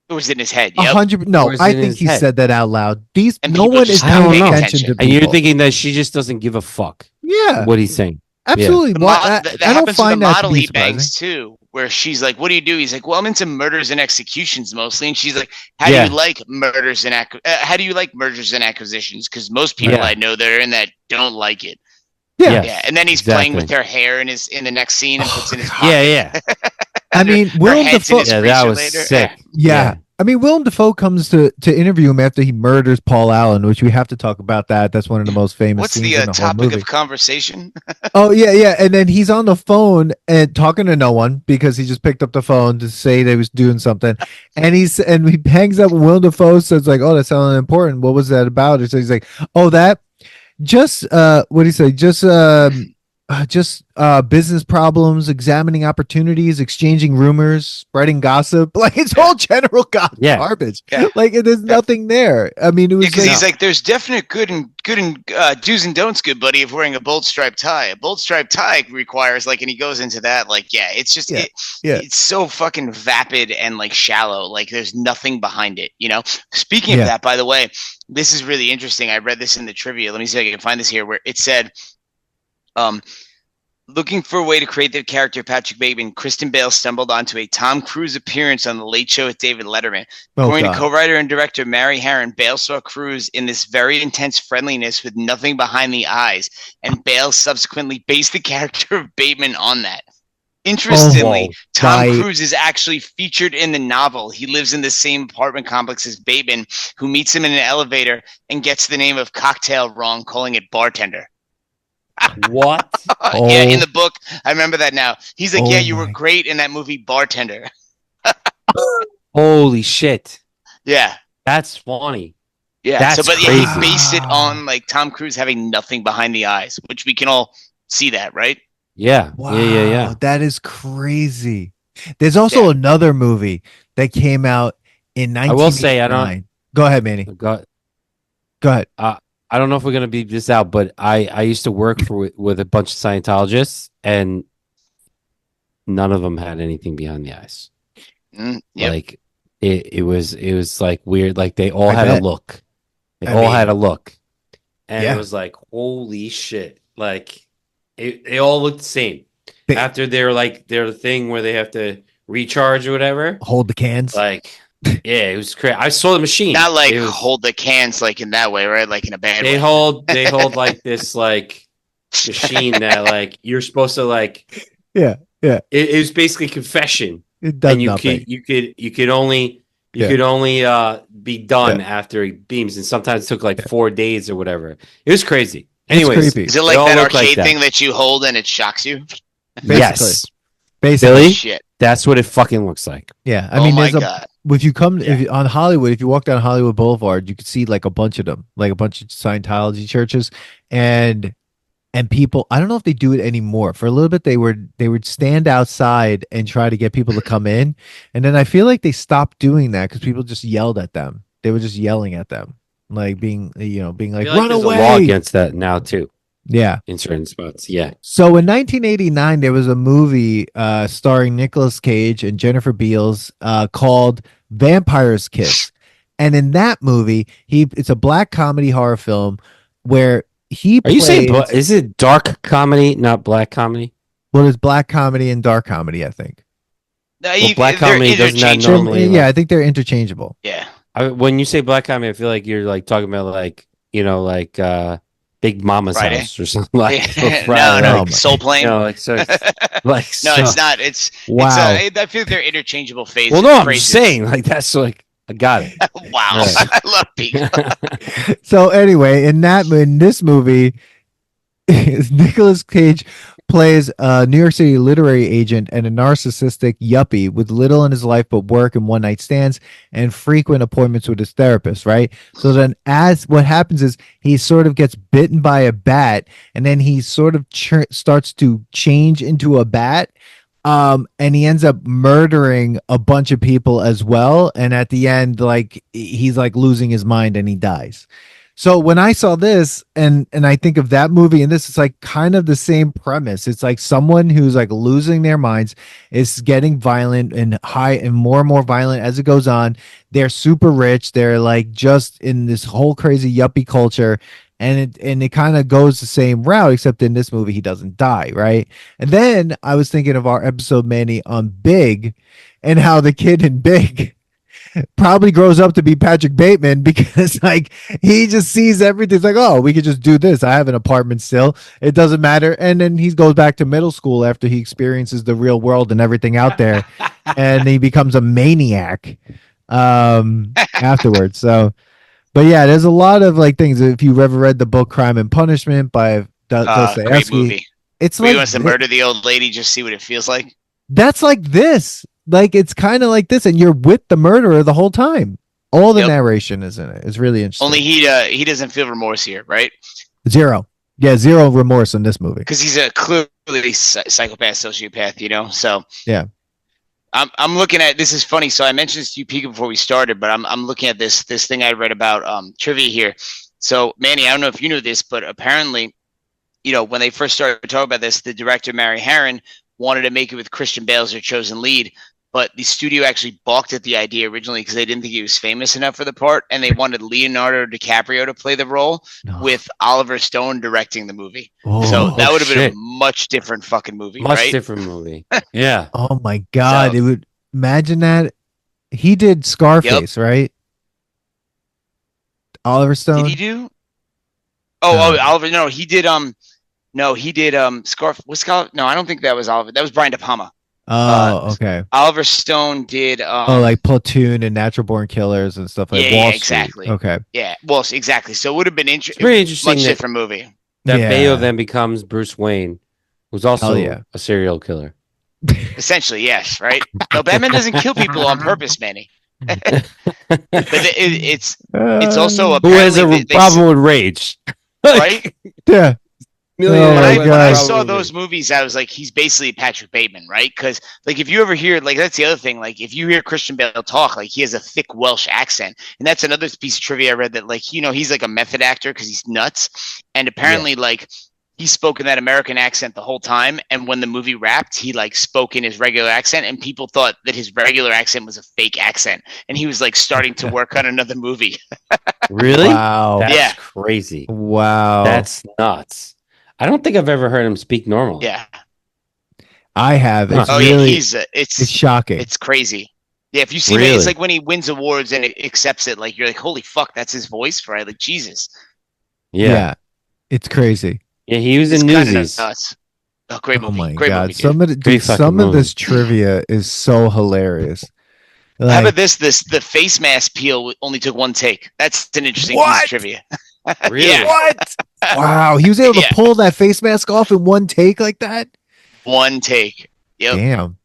it was in his head. A Yep. hundred. No, Or is I it in think his he head? said that out loud. And No people one just is don't paying pay attention attention. to And people. you're thinking that she just doesn't give a fuck Yeah, what he's saying. absolutely. The Why- mo- I, that I don't happens with the find that to model be he surprising. bangs too, where she's like, "What do you do?" He's like, "Well, I'm into murders and executions mostly." And she's like, "How Yeah. do you like murders and how do you like mergers and acquisitions? Because most people Yeah. I know that are in that don't like it." Yeah. Yes, Yeah, and then he's playing with exactly. her hair in the next scene and puts in his pocket. Yeah, yeah, I mean, her Willem head's in Dafoe. his yeah. That freezer was later. sick. Yeah. I mean, Willem Dafoe comes to interview him after he murders Paul Allen, which we have to talk about that. That's one of the most famous What's scenes the in the whole topic movie. of conversation? Oh, yeah. And then he's on the phone and talking to no one because he just picked up the phone to say they was doing something. And he hangs up. Willem Dafoe says like, "Oh, that sounded important. What was that about?" So he's like, "Oh, that just what do you say? Just business problems, examining opportunities, exchanging rumors, spreading gossip. Like it's all general Yeah. garbage. Yeah. Like there's nothing there. I mean, it was Because like, he's like, "There's definite good and do's and don'ts, good buddy, of wearing a bold striped tie. A bold striped tie requires like," and he goes into that like, yeah, it's just Yeah. Yeah. it's so fucking vapid and like shallow. Like there's nothing behind it, you know. Speaking Yeah. of that, by the way, this is really interesting. I read this in the trivia. Let me see if I can find this here, where it said, Looking for a way to create the character of Patrick Bateman, Christian Bale stumbled onto a Tom Cruise appearance on The Late Show with David Letterman. According to co-writer and director Mary Herron, Bale saw Cruise in this very intense friendliness with nothing behind the eyes, and Bale subsequently based the character of Bateman on that. Interestingly, Tom Cruise is actually featured in the novel. He lives in the same apartment complex as Bateman, who meets him in an elevator and gets the name of Cocktail wrong, calling it Bartender. What? Yeah, in the book, I remember that now. He's like, yeah, you were great in that movie Bartender. Holy shit. Yeah. That's funny. Yeah. That's but crazy. he based it on like Tom Cruise having nothing behind the eyes, which we can all see that, right? Yeah. Wow, Yeah. that is crazy. There's also another movie that came out in 1989. I will say, I don't. Go ahead, Manny. Go ahead. I don't know if we're gonna beat this out, but I used to work with a bunch of Scientologists, and none of them had anything behind the eyes. Yep. Like it was like weird. Like they all had a look. They all had a look, and it was like, holy shit! Like they all looked the same. After their thing where they have to recharge or whatever, hold the cans. Like, yeah, it was crazy. I saw the machine. Not like hold the cans like in that way, right? Like in a bad way. They hold like this like machine that like you're supposed to like. Yeah. It was basically confession. It does and you nothing. you could only be done after it beams, and sometimes it took like 4 days or whatever. It was crazy. Anyways, is it like that arcade thing that you hold and it shocks you? Yes. Basically. Shit. That's what it fucking looks like. Yeah. I mean, my God. If you come on Hollywood, if you walk down Hollywood Boulevard, you could see like a bunch of them, like a bunch of Scientology churches, and people. I don't know if they do it anymore. For a little bit, they would stand outside and try to get people to come in, and then I feel like they stopped doing that because people just yelled at them. They were just yelling at them, like being like run away. There's a law against that now too. Yeah, in certain spots. Yeah. So in 1989, there was a movie starring Nicolas Cage and Jennifer Beals called Vampire's Kiss, and in that movie, it's a black comedy horror film where he. Are you saying is it dark comedy, not black comedy? Well, there's black comedy and dark comedy, I think. No, black comedy doesn't that normally. Yeah, I think they're interchangeable. Yeah. When you say black comedy, I feel like you're like talking about like Big Mama's House or something like no, Soul Plane. No, like so, like no, it's not. It's wow. I feel like they're interchangeable phases. Well, no, I'm just saying like that's like I got it. Wow, I love Pete. So anyway, in this movie, Nicolas Cage plays a New York City literary agent and a narcissistic yuppie with little in his life but work and one-night stands and frequent appointments with his therapist, right? So then as what happens is he sort of gets bitten by a bat, and then he sort of starts to change into a bat, and he ends up murdering a bunch of people as well, and at the end like he's like losing his mind and he dies. So when I saw this and I think of that movie and this, it's like kind of the same premise. It's like someone who's like losing their minds is getting violent and more violent as it goes on. They're super rich. They're like just in this whole crazy yuppie culture. And it kind of goes the same route, except in this movie, he doesn't die. Right. And then I was thinking of our episode, Manny, on Big and how the kid in Big probably grows up to be Patrick Bateman because like he just sees everything. It's like, oh, we could just do this. I have an apartment still. It doesn't matter. And then he goes back to middle school after he experiences the real world and everything out there. And he becomes a maniac afterwards. So, but yeah, there's a lot of like things. If you've ever read the book Crime and Punishment by Dostoevsky, great movie. It's he wants to murder the old lady, just see what it feels like. That's like this. Like it's kind of like this, and you're with the murderer the whole time. All the narration is in it. It's really interesting. Only he doesn't feel remorse here, right? Zero. Yeah, zero remorse in this movie. Because he's a clearly psychopath, sociopath, you know. So yeah, I'm looking at this is funny. So I mentioned this to you, Pika, before we started, but I'm looking at this thing I read about trivia here. So Manny, I don't know if you know this, but apparently, you know, when they first started talking about this, the director Mary Herron wanted to make it with Christian Bale as her chosen lead. but the studio actually balked at the idea originally because they didn't think he was famous enough for the part, and they wanted Leonardo DiCaprio to play the role with Oliver Stone directing the movie. So that would have been a much different fucking movie, much different movie. Yeah. Oh my God. So, it would imagine that. He did Scarface, right? Oliver Stone. Did he do? Oh, Oliver. No, he did. No, he did. No, I don't think that was Oliver. That was Brian De Palma. Oh, okay. Oliver Stone did. Like Platoon and Natural Born Killers and stuff like that. Yeah, exactly. Okay. Yeah, well, exactly. So it would have been very interesting. Much different movie. That Bayo then becomes Bruce Wayne, who's also a serial killer. Essentially, yes, right? No, Batman doesn't kill people on purpose, Manny. But it's also who has a problem with rage, right? Yeah. When I saw those movies, I was like, he's basically Patrick Bateman, right? Because like if you ever hear, like that's the other thing, like if you hear Christian Bale talk, like he has a thick Welsh accent, and that's another piece of trivia I read that like he's like a method actor because he's nuts, and apparently like he spoke in that American accent the whole time, and when the movie wrapped, he like spoke in his regular accent, and people thought that his regular accent was a fake accent, and he was like starting to work on another movie. Really? Wow. That's crazy. Wow. That's nuts. I don't think I've ever heard him speak normal. Yeah. I have. It's it's shocking. It's crazy. Yeah, if you see me, it's like when he wins awards and it accepts it, like you're like, holy fuck, that's his voice, right? Like Jesus. Yeah. It's crazy. Yeah, he was in Newsies. Oh, great movie. Oh my great God. movie, some of this trivia is so hilarious. Like, how about this? The face mask peel only took one take. That's an interesting piece of trivia. Really? Yeah. What? Wow, he was able to pull that face mask off in one take like that? One take. Yep. Damn.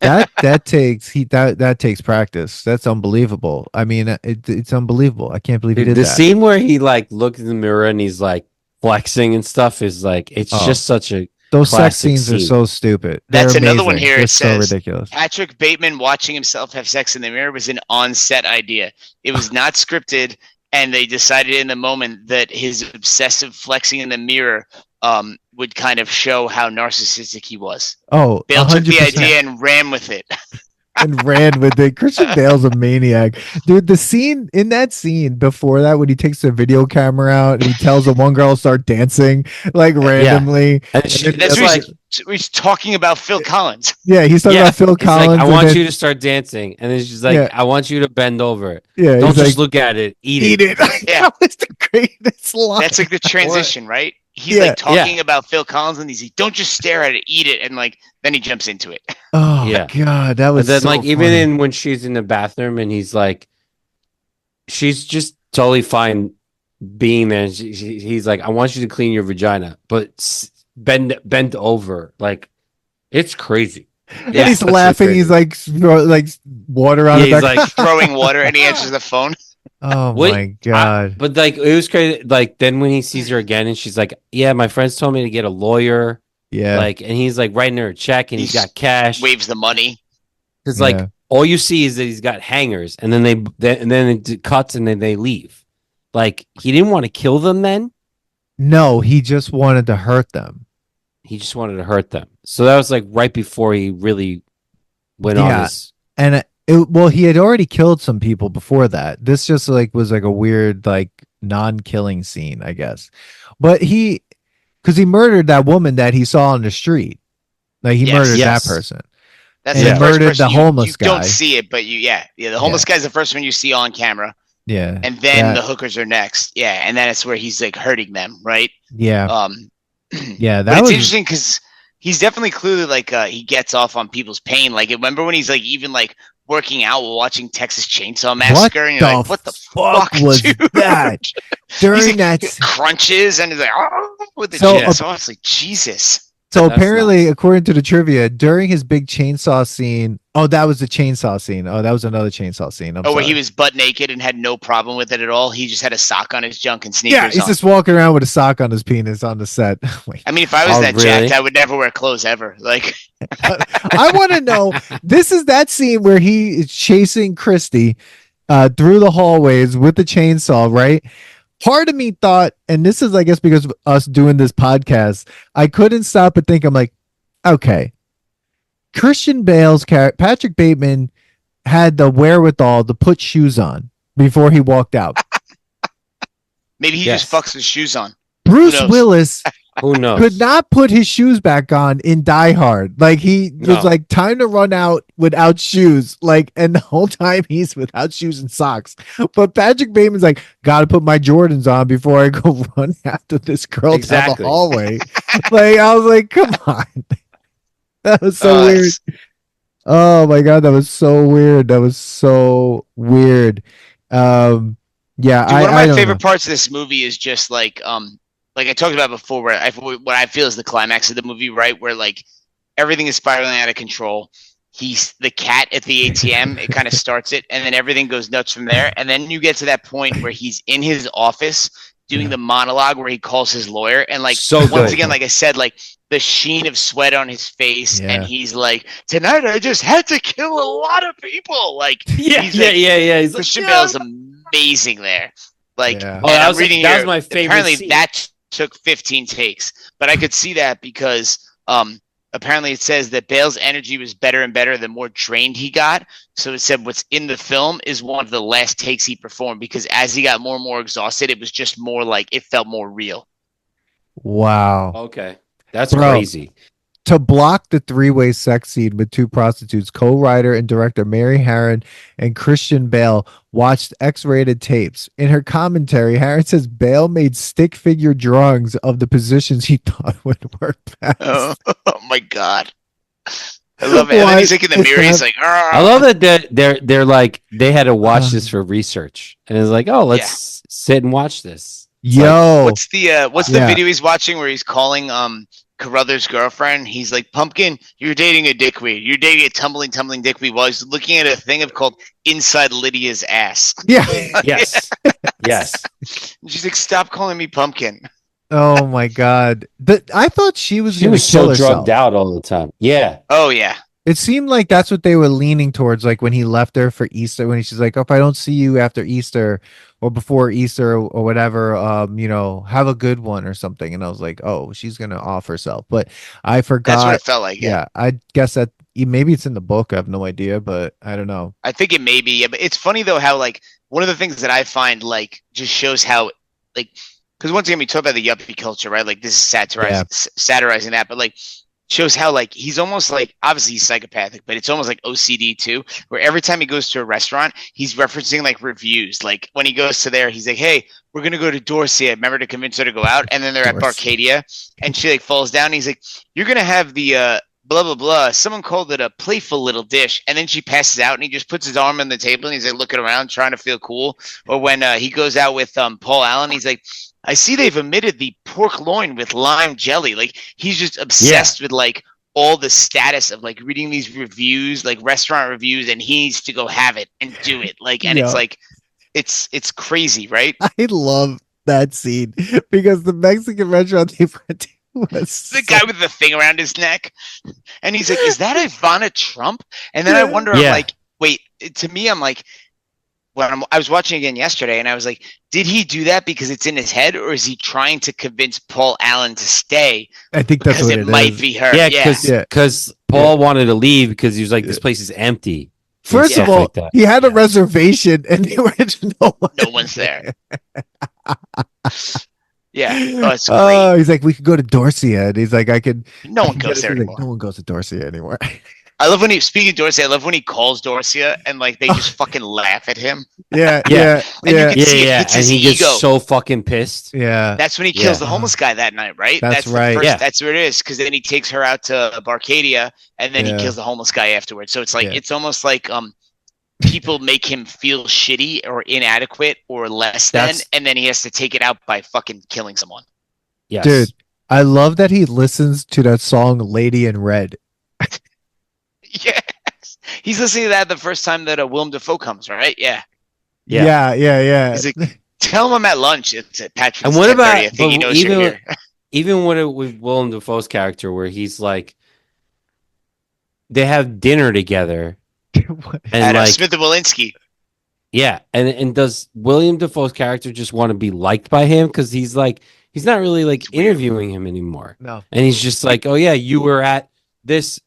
That takes practice. That's unbelievable. I mean, it's unbelievable. I can't believe he did that. The scene where he like looks in the mirror and he's like flexing and stuff is like just such a those sex scenes are so stupid. That's They're another amazing. one here. It's so ridiculous. Patrick Bateman watching himself have sex in the mirror was an on-set idea. It was not scripted, and they decided in the moment that his obsessive flexing in the mirror would kind of show how narcissistic he was. Oh, Bale 100%. Took the idea and ran with it. Christian Bale's a maniac, dude. The scene before that, when he takes the video camera out and he tells the one girl to start dancing like randomly, that's he's talking about Phil Collins. Yeah, he's talking about Phil Collins. Like, I want you to start dancing, and then she's like, I want you to bend over. Yeah, don't just look at it, eat it. Yeah, that was the greatest line. That's like the transition, right? He's like talking about Phil Collins, and he's like, "Don't just stare at it, eat it," and like then he jumps into it. Oh God, that was. And then so like funny. even when she's in the bathroom and he's like, she's just totally fine being there. And he's like, "I want you to clean your vagina, but bend over." Like, it's crazy. And he's laughing. He's like water on. He's like throwing water, and he answers the phone. Oh my God. But like it was crazy. Like then when he sees her again and she's like, yeah, my friends told me to get a lawyer. Yeah. Like, and he's like writing her a check and he's got cash. Waves the money. Because like all you see is that he's got hangers and then it cuts and then they leave. Like he didn't want to kill them then. No, he just wanted to hurt them. He just wanted to hurt them. So that was like right before he really went on this. And he had already killed some people before that. This just like was like a weird like non-killing scene, I guess. But because he murdered that woman that he saw on the street. Like he murdered that person. That's and he murdered the homeless guy. You don't see it, but the homeless guy's the first one you see on camera. Yeah. And then the hookers are next. Yeah, and then it's where he's like hurting them, right? Yeah. Yeah, that was interesting because he's definitely clearly like he gets off on people's pain. Like remember when he's like even like working out while watching Texas Chainsaw Massacre, and you're like, "What the fuck was that?" During that crunches and he's like, "Oh," with the chest. So I was like, Jesus. So apparently, according to the trivia, during his big chainsaw scene, that was the chainsaw scene. Oh, that was another chainsaw scene. Where he was butt naked and had no problem with it at all. He just had a sock on his junk and sneakers. Yeah, he's just walking around with a sock on his penis on the set. I mean, if I was jacked, I would never wear clothes ever. Like, I want to know. This is that scene where he is chasing Christy through the hallways with the chainsaw, right? Part of me thought, and this is, I guess, because of us doing this podcast, I couldn't stop but think, I'm like, okay, Christian Bale's character, Patrick Bateman, had the wherewithal to put shoes on before he walked out. Maybe he just fucks his shoes on. Bruce Willis Who knows? could not put his shoes back on in Die Hard. Like he was like, time to run out without shoes. Like, and the whole time he's without shoes and socks. But Patrick Bateman's like, gotta put my Jordans on before I go run after this girl down the hallway. Like, I was like, come on. That was so weird. Oh my god, that was so weird. That was so weird. Yeah, dude, one of my favorite parts of this movie is just like I talked about before, where what I feel is the climax of the movie, right? Where like everything is spiraling out of control. He's the cat at the ATM. It kind of starts it, and then everything goes nuts from there. And then you get to that point where he's in his office doing the monologue where he calls his lawyer, and like once again, like I said, like the sheen of sweat on his face, and he's like, "Tonight I just had to kill a lot of people." Like, He's Christian Bale is amazing there. Like, that was my favorite. Apparently, scene. that took 15 takes, but I could see that because apparently it says that Bale's energy was better and better the more drained he got. So it said what's in the film is one of the last takes he performed, because as he got more and more exhausted, it was just more like it felt more real. Wow. Okay. That's crazy. To block the three-way sex scene with two prostitutes, co-writer and director Mary Harron and Christian Bale watched X-rated tapes. In her commentary, Harron says Bale made stick figure drawings of the positions he thought would work best. Oh my god. I love it. And then he's like in the mirror, he's like, I love that they're like, they had to watch this for research. And it's like, oh, let's sit and watch this. It's what's the video he's watching where he's calling Carruthers' girlfriend? He's like, Pumpkin, you're dating a dickweed. You're dating a tumbling dickweed, while he's looking at a thing called Inside Lydia's Ass. Yeah. Yes. And she's like, stop calling me Pumpkin. Oh my god. I thought she was so drugged out all the time. Yeah. Oh yeah. It seemed like that's what they were leaning towards, like when he left her for Easter, when she's like, oh, if I don't see you after Easter or before Easter or whatever, have a good one or something. And I was like, oh, she's going to off herself. But I forgot. That's what it felt like. Yeah. I guess that maybe it's in the book. I have no idea, but I don't know. I think it may be. Yeah, but it's funny though, how like one of the things that I find like just shows how like, because once again, we talk about the yuppie culture, right? Like this is satirizing that, but like, shows how like he's almost like, obviously he's psychopathic, but it's almost like OCD too, where every time he goes to a restaurant, he's referencing like reviews. Like when he goes to there, he's like, hey, we're gonna go to Dorsia, remember, to convince her to go out. And then they're at Barcadia, and she like falls down, and he's like, you're gonna have the blah blah blah, someone called it a playful little dish. And then she passes out, and he just puts his arm on the table, and he's like looking around trying to feel cool. Or when he goes out with Paul Allen, he's like, I see they've omitted the pork loin with lime jelly. Like he's just obsessed with like all the status of like reading these reviews, like restaurant reviews, and he needs to go have it and do it. Like, and it's like, it's crazy, right? I love that scene because the Mexican restaurant they went to was the guy with the thing around his neck, and he's like, is that Ivana Trump? And then I wonder, I'm like, wait, to me, I'm like, I was watching again yesterday, and I was like, did he do that because it's in his head, or is he trying to convince Paul Allen to stay? I think that's what it might be her. Yeah, because Paul wanted to leave because he was like, this place is empty. First of all, he had a reservation, and the original no one's there. Yeah. Oh, it's great. He's like, we could go to Dorsia, and he's like, I could. No one goes there anymore. Like, no one goes to Dorsia anymore. I love when speaking of Dorsia, I love when he calls Dorsia and like they just fucking laugh at him. Yeah. And you can see it hits his he ego. gets so fucking pissed. Yeah. That's when he kills the homeless guy that night, right? That's right. That's where it is, because then he takes her out to Barcadia, and then he kills the homeless guy afterwards. So it's like it's almost like people make him feel shitty or inadequate or less than, and then he has to take it out by fucking killing someone. Yes. Dude, I love that he listens to that song Lady in Red. Yes. He's listening to that the first time that Willem Dafoe comes, right? Yeah. He's like, tell him I'm at lunch. It's at Patrick's. And what about I think he knows you're here. Even with Willem Dafoe's character, where he's like, they have dinner together, and at like Smith and Walensky. Yeah, and does William Dafoe's character just want to be liked by him? Because he's like, he's not really like interviewing him anymore. No, and he's just like, oh yeah, you were at this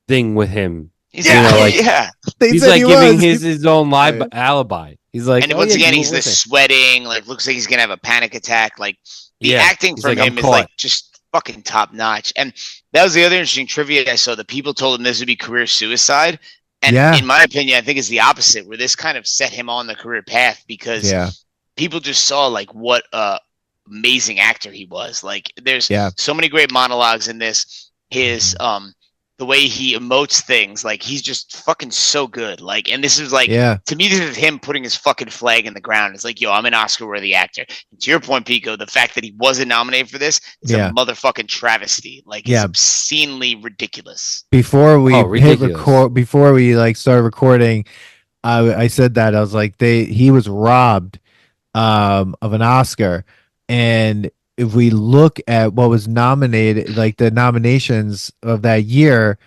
thing with him. Yeah. He's like giving his own alibi. He's like, and once again, he's the sweating, like looks like he's gonna have a panic attack. Like the acting from him is like just fucking top notch. And that was the other interesting trivia I saw. That people told him this would be career suicide, and in my opinion, I think it's the opposite. Where this kind of set him on the career path because people just saw like what a amazing actor he was. Like there's so many great monologues in this. His the way he emotes things, like he's just fucking so good. Like, and this is like, to me, this is him putting his fucking flag in the ground. It's like, yo, I'm an Oscar-worthy actor. And to your point, Pico, the fact that he wasn't nominated for this is a motherfucking travesty. Like, it's obscenely ridiculous. Before we hit record, before we like started recording, I said that I was like, he was robbed of an Oscar, and if we look at what was nominated, like the nominations of that year,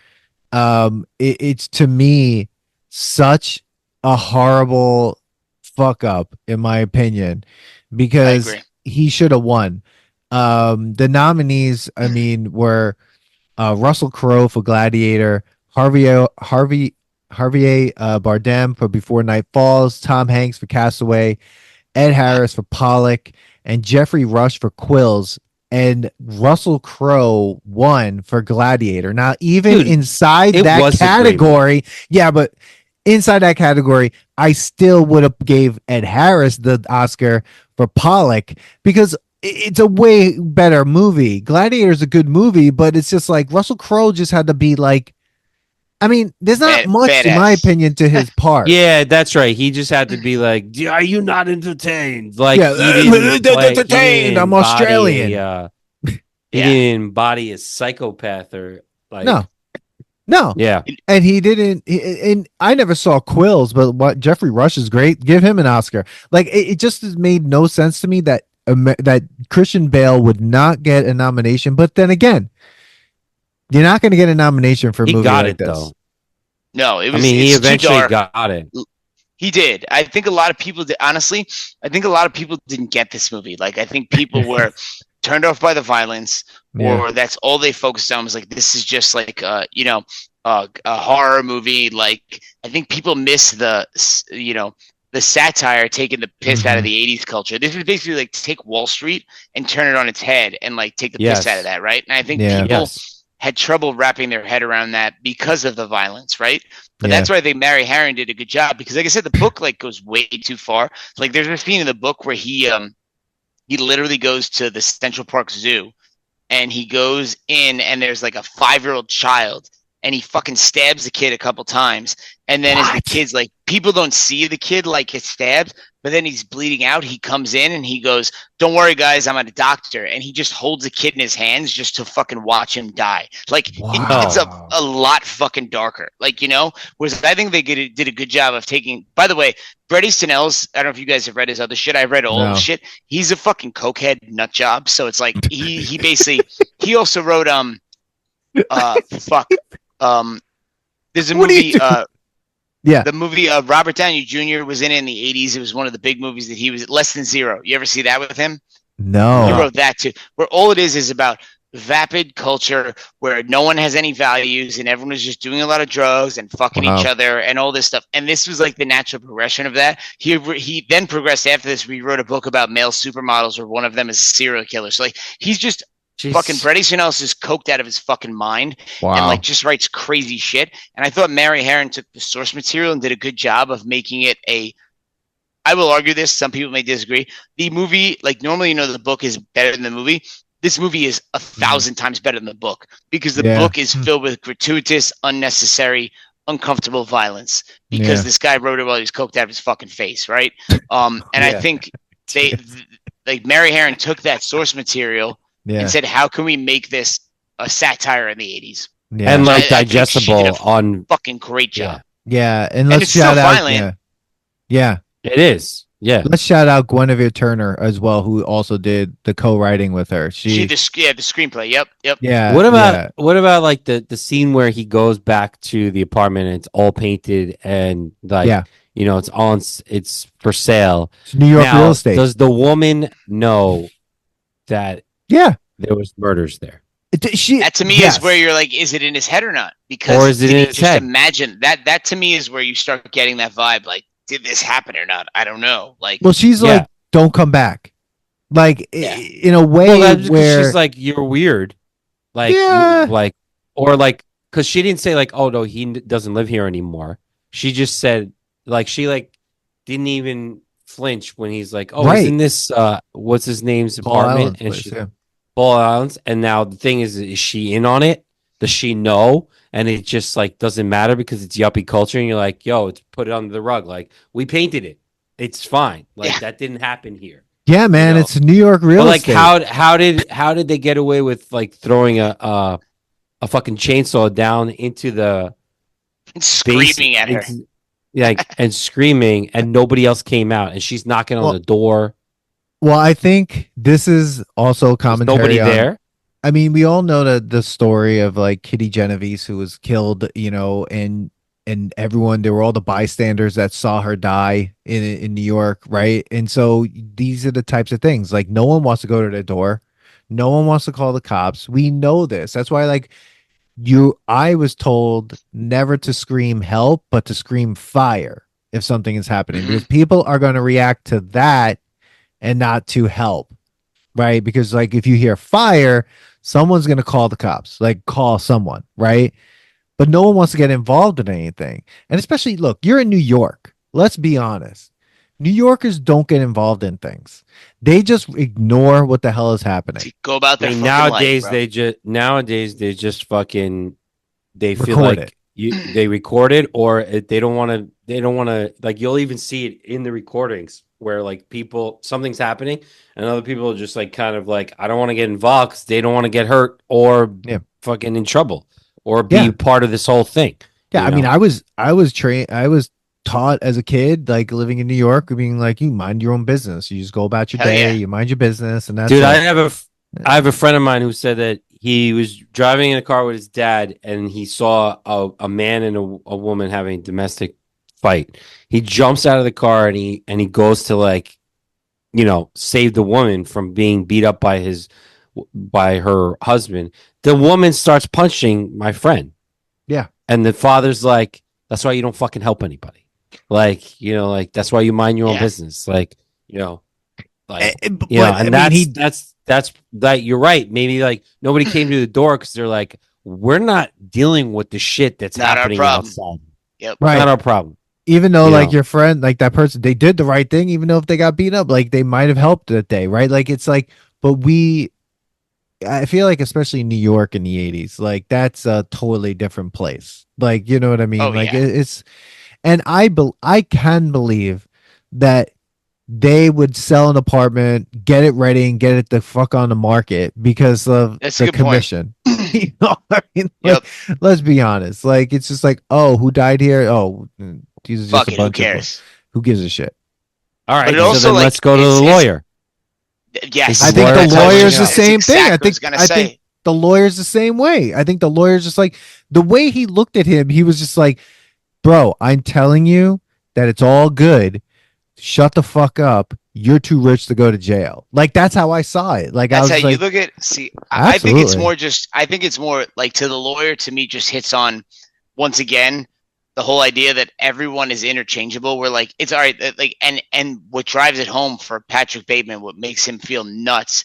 it's to me such a horrible fuck up, in my opinion, because he should have won. The nominees, I mean, were Russell Crowe for Gladiator, Javier Bardem for Before Night Falls, Tom Hanks for Castaway, Ed Harris for Pollock, and Jeffrey Rush for Quills, and Russell Crowe won for Gladiator. Now, even inside that category, but inside that category, I still would have gave Ed Harris the Oscar for Pollock because it's a way better movie. Gladiator is a good movie, but it's just like Russell Crowe just had to be like, I mean, there's not much, in my opinion, to his part. Yeah, that's right. He just had to be like, "Are you not entertained?" Like, he didn't entertained. I'm Australian. He didn't embody a psychopath or like. No. Yeah, and he didn't. And I never saw Quills, but what Jeffrey Rush is great. Give him an Oscar. Like, it just made no sense to me that that Christian Bale would not get a nomination. But then again, you're not going to get a nomination for a movie like this. Though. No, it was. I mean, he eventually got it. He did. I think a lot of people did. Honestly, I think a lot of people didn't get this movie. Like, I think people were turned off by the violence, or that's all they focused on was like, this is just like, a horror movie. Like, I think people miss the satire taking the piss out of the 80s culture. This is basically like take Wall Street and turn it on its head and like take the piss out of that, right? And I think people had trouble wrapping their head around that because of the violence, right? But that's why I think Mary Harron did a good job because, like I said, the book like goes way too far. Like there's a scene in the book where he literally goes to the Central Park Zoo and he goes in and there's like a 5-year-old child and he fucking stabs the kid a couple times. And then as the kid's like, people don't see the kid like get stabbed, but then he's bleeding out. He comes in and he goes, "Don't worry, guys, I'm a doctor." And he just holds the kid in his hands just to fucking watch him die. Like, it's a lot fucking darker. Like, whereas I think they did a good job of taking, by the way, Bret Easton Ellis, I don't know if you guys have read his other shit. I've read all his shit. He's a fucking cokehead nut job. So it's like, he basically, he also wrote, there's a movie, the movie Robert Downey Jr. was in the 80s. It was one of the big movies that he was Less Than Zero. You ever see that with him? No. He wrote that too. Where all it is about vapid culture where no one has any values and everyone is just doing a lot of drugs and fucking each other and all this stuff. And this was like the natural progression of that. He then progressed after this. We wrote a book about male supermodels where one of them is a serial killer. So like he's just fucking Bret Easton Ellis is coked out of his fucking mind and like just writes crazy shit. And I thought Mary Harron took the source material and did a good job of making it I will argue this. Some people may disagree. The movie, like normally, the book is better than the movie. This movie is 1,000 times better than the book because the book is filled with gratuitous, unnecessary, uncomfortable violence because this guy wrote it while he was coked out of his fucking face. Right. And I think Mary Harron took that source material and said, how can we make this a satire in the 80s? Yeah. And like digestible on fucking great job. Yeah. And let's shout out. Yeah. It is. Yeah. Let's shout out Guinevere Turner as well, who also did the co-writing with her. She the screenplay. Yep. Yeah. What about like the scene where he goes back to the apartment and it's all painted and like it's for sale. It's New York real estate. Does the woman know that there was murders there? That to me is where you're like, is it in his head or not? because Or is it did in he his just head? imagine that? That to me is where you start getting that vibe. Like, did this happen or not? I don't know. Like, Well, she's Yeah. like, don't come back. Like Yeah. in a way Well, that's because where she's like, you're weird. Like, Yeah. or like, because she didn't say like, oh no, he doesn't live here anymore. She just said like, she like didn't even flinch when he's like, oh, Right. isn't this what's his name's Paul apartment? Allen's And place, she yeah. Paul Allen's. And now the thing is she in on it? Does she know? And it just like doesn't matter because it's yuppie culture, and you're like, yo, it's put it under the rug. Like we painted it. It's fine. Like Yeah. that didn't happen here. Yeah, man, know? it's New York real But like estate. how did they get away with like throwing a fucking chainsaw down into the screaming at her. and screaming, and nobody else came out, and she's knocking on Well, the door. Well, I think this is also There's commentary nobody on. there. I mean, we all know the story of like Kitty Genovese who was killed, and everyone, there were all the bystanders that saw her die in New York, right? And so these are the types of things. Like no one wants to go to their door. No one wants to call the cops. We know this. That's why I was told never to scream help, but to scream fire if something is happening because people are going to react to that and not to help, right? Because like if you hear fire, someone's going to call the cops, like call someone, right? But no one wants to get involved in anything. And especially, look, you're in New York. Let's be honest. New Yorkers don't get involved in things. They just ignore what the hell is happening. Go about their fucking Nowadays life, they just fucking they feel Record like they record it, or they don't want to like, you'll even see it in the recordings where like something's happening and other people are just like kind of like, I don't want to get involved because they don't want to get hurt or fucking in trouble or be part of this whole thing. Yeah, I mean, I was trained. I was taught as a kid, like living in New York, being like, you mind your own business. You just go about your day. You mind your business, and that's dude. it. I have a friend of mine who said that he was driving in a car with his dad, and he saw a man and a woman having a domestic fight. He jumps out of the car and he goes to like, save the woman from being beat up by her husband. The woman starts punching my friend. Yeah, and the father's like, that's why you don't fucking help anybody. Like, like that's why you mind your own business. Like, and that's that. You're right. Maybe like nobody came to the door because they're like, we're not dealing with the shit that's not happening outside. Yep. Right. Not our problem. Even though like your friend, like that person, they did the right thing, even though if they got beat up, like they might have helped that day, right? Like it's like, but I feel like especially in New York in the 80s, like that's a totally different place. Like, you know what I mean? It's, and I can believe that they would sell an apartment, get it ready, and get it the fuck on the market because of the commission. You know what I mean? Like, let's be honest. Like, it's just like, oh, who died here? Oh, these are just a bunch who cares? Who gives a shit? All right, so then let's go to the lawyer. Yes, I think the lawyer's the same thing. I think the lawyer's the same way. I think the lawyer's just like, the way he looked at him, he was just like, bro, I'm telling you that it's all good. Shut the fuck up. You're too rich to go to jail. Like, that's how I saw it. Like, that's I was how like, you look at it. See, I think it's more like, to the lawyer, to me, just hits on, once again, the whole idea that everyone is interchangeable. We're like, it's all right. Like, and what drives it home for Patrick Bateman, what makes him feel nuts,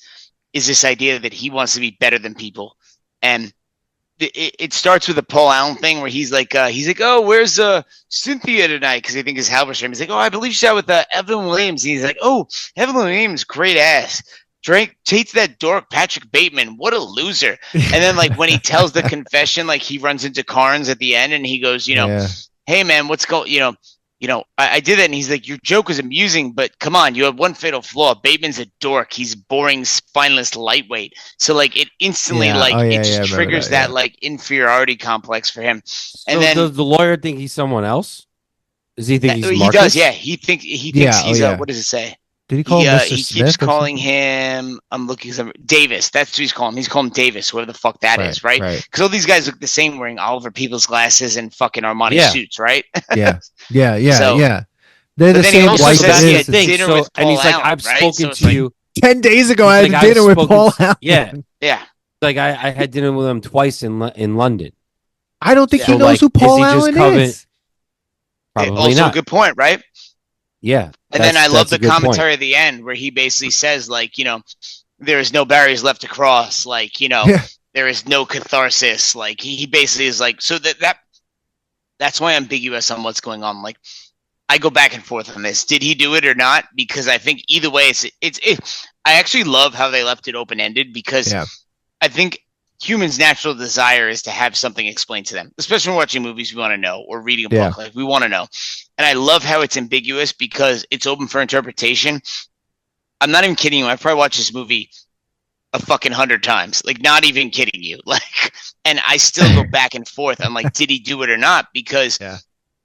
is this idea that he wants to be better than people. And it starts with the Paul Allen thing where he's like, oh, where's Cynthia tonight? Because I think his Halberstram. He's like, oh, I believe she's out with Evelyn Williams. And he's like, oh, Evelyn Williams, great ass. Takes that dork Patrick Bateman. What a loser. And then like when he tells the confession, like he runs into Carnes at the end and he goes, hey man, what's going, I did that. And he's like, your joke was amusing, but come on, you have one fatal flaw. Bateman's a dork. He's boring, spineless, lightweight. So like it instantly triggers that like inferiority complex for him. And then does the lawyer think he's someone else? Does he think he's Marcus? He does, yeah. He thinks he's what does it say? Did he call him Mr. He Smith keeps calling him, I'm looking at some, Davis. That's what he's calling him. He's calling him Davis, whatever the fuck that is, right? Because all these guys look the same, wearing Oliver People's glasses and fucking Armani suits, right? Yeah. They're but the same also white says he had thing. dinner So, with Paul and he's like, Allen, I've right? spoken to you 10 days ago. I had dinner with Paul Allen. Yeah. Like I had dinner with him twice in London. I don't think he So, knows like, who is Paul he just Allen covering- is. Probably Also not. a good point, right? Yeah. And then I love that's a the good point. commentary at the end where he basically says, like, you know, there is no barriers left to cross. Like, you know, Yeah. there is no catharsis. Like, he basically is like, so that's why I'm ambiguous on what's going on. Like, I go back and forth on this. Did he do it or not? Because I think either way, I actually love how they left it open ended because I think humans' natural desire is to have something explained to them, especially when we're watching movies we want to know or reading a book. Like, we want to know. And I love how it's ambiguous because it's open for interpretation. I'm not even kidding you. I've probably watched this movie a fucking 100 times. Like, not even kidding you. Like, and I still go back and forth. I'm like, did he do it or not? Because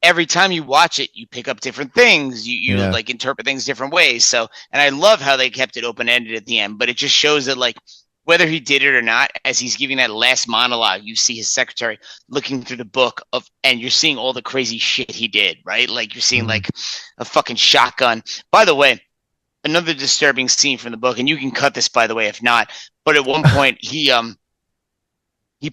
every time you watch it, you pick up different things. You like interpret things different ways. So, and I love how they kept it open ended at the end. But it just shows that, like, whether he did it or not, as he's giving that last monologue, you see his secretary looking through the book and you're seeing all the crazy shit he did, right? Like, you're seeing like a fucking shotgun. By the way, another disturbing scene from the book, and you can cut this, by the way, if not. But at one point, he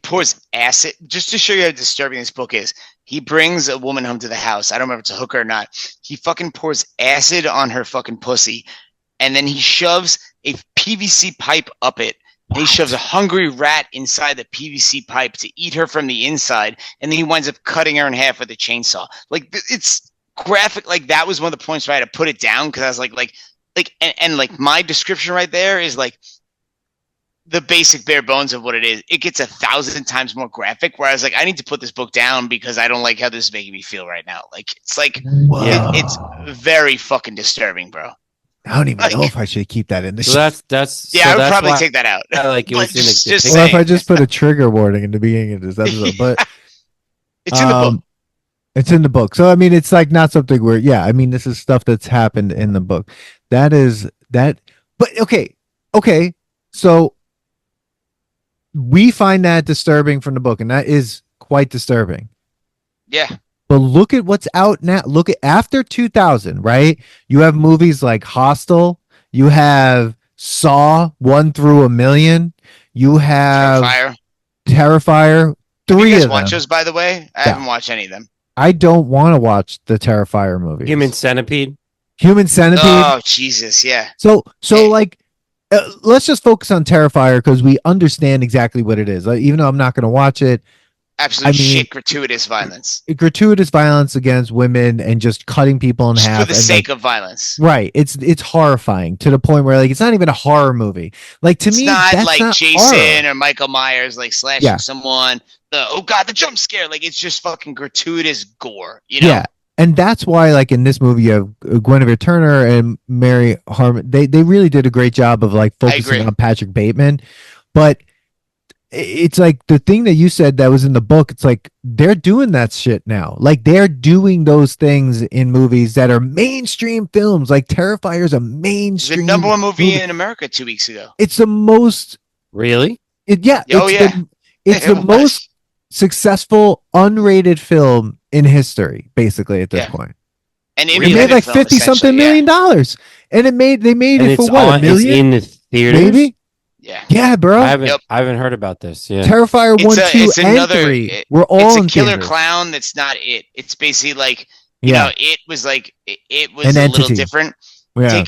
pours acid, just to show you how disturbing this book is. He brings a woman home to the house. I don't remember if it's a hooker or not. He fucking pours acid on her fucking pussy, and then he shoves a PVC pipe up it. And he shoves a hungry rat inside the PVC pipe to eat her from the inside, and then he winds up cutting her in half with a chainsaw. Like, it's graphic. Like, that was one of the points where I had to put it down because I was like, and like my description right there is like the basic bare bones of what it is. It gets 1,000 times more graphic. Where I was like, I need to put this book down because I don't like how this is making me feel right now. Like, it's like it's very fucking disturbing, bro. I don't even know if I should keep that in the So show. I would probably take that out. Like, it was in the Or if I just put a trigger warning in the beginning of this episode, but it's in the book. It's in the book. So I mean, it's like not something where I mean, this is stuff that's happened in the book. That is that. But okay. So we find that disturbing from the book, and that is quite disturbing. Yeah. But look at what's out now. Look at after 2000, right? You have movies like Hostel. You have Saw 1 through a Million. You have Terrifier. 3 Have you guys of watch them. those, by the way? I haven't watched any of them. I don't want to watch the Terrifier movies. Human Centipede. Oh, Jesus, yeah. So like, let's just focus on Terrifier because we understand exactly what it is. Like, even though I'm not going to watch it. Absolute shit, gratuitous violence. Gratuitous violence against women and just cutting people in half for the sake of violence. Right. It's horrifying to the point where, like, it's not even a horror movie. Like, to me, that's like not Jason horror. or Michael Myers, like slashing someone. Oh God, the jump scare. Like, it's just fucking gratuitous gore. You know? Yeah. And that's why, like, in this movie, you have Guinevere Turner and Mary Harmon. They really did a great job of, like, focusing on Patrick Bateman. But it's like the thing that you said that was in the book. It's like they're doing that shit now. Like, they're doing those things in movies that are mainstream films. Like, Terrifier is a mainstream. The #1 movie in America 2 weeks ago. It's the most. Really? It's the most successful unrated film in history, basically, at this point. And it made like $50-something million, and they made it for what, $1 million? It's in theaters, maybe. Yeah, bro. I haven't heard about this. Yeah, Terrifier 1, 2, and 3. We're all in killer theaters. clown. That's not it. It's basically like you know, it was like it was a little different. Yeah.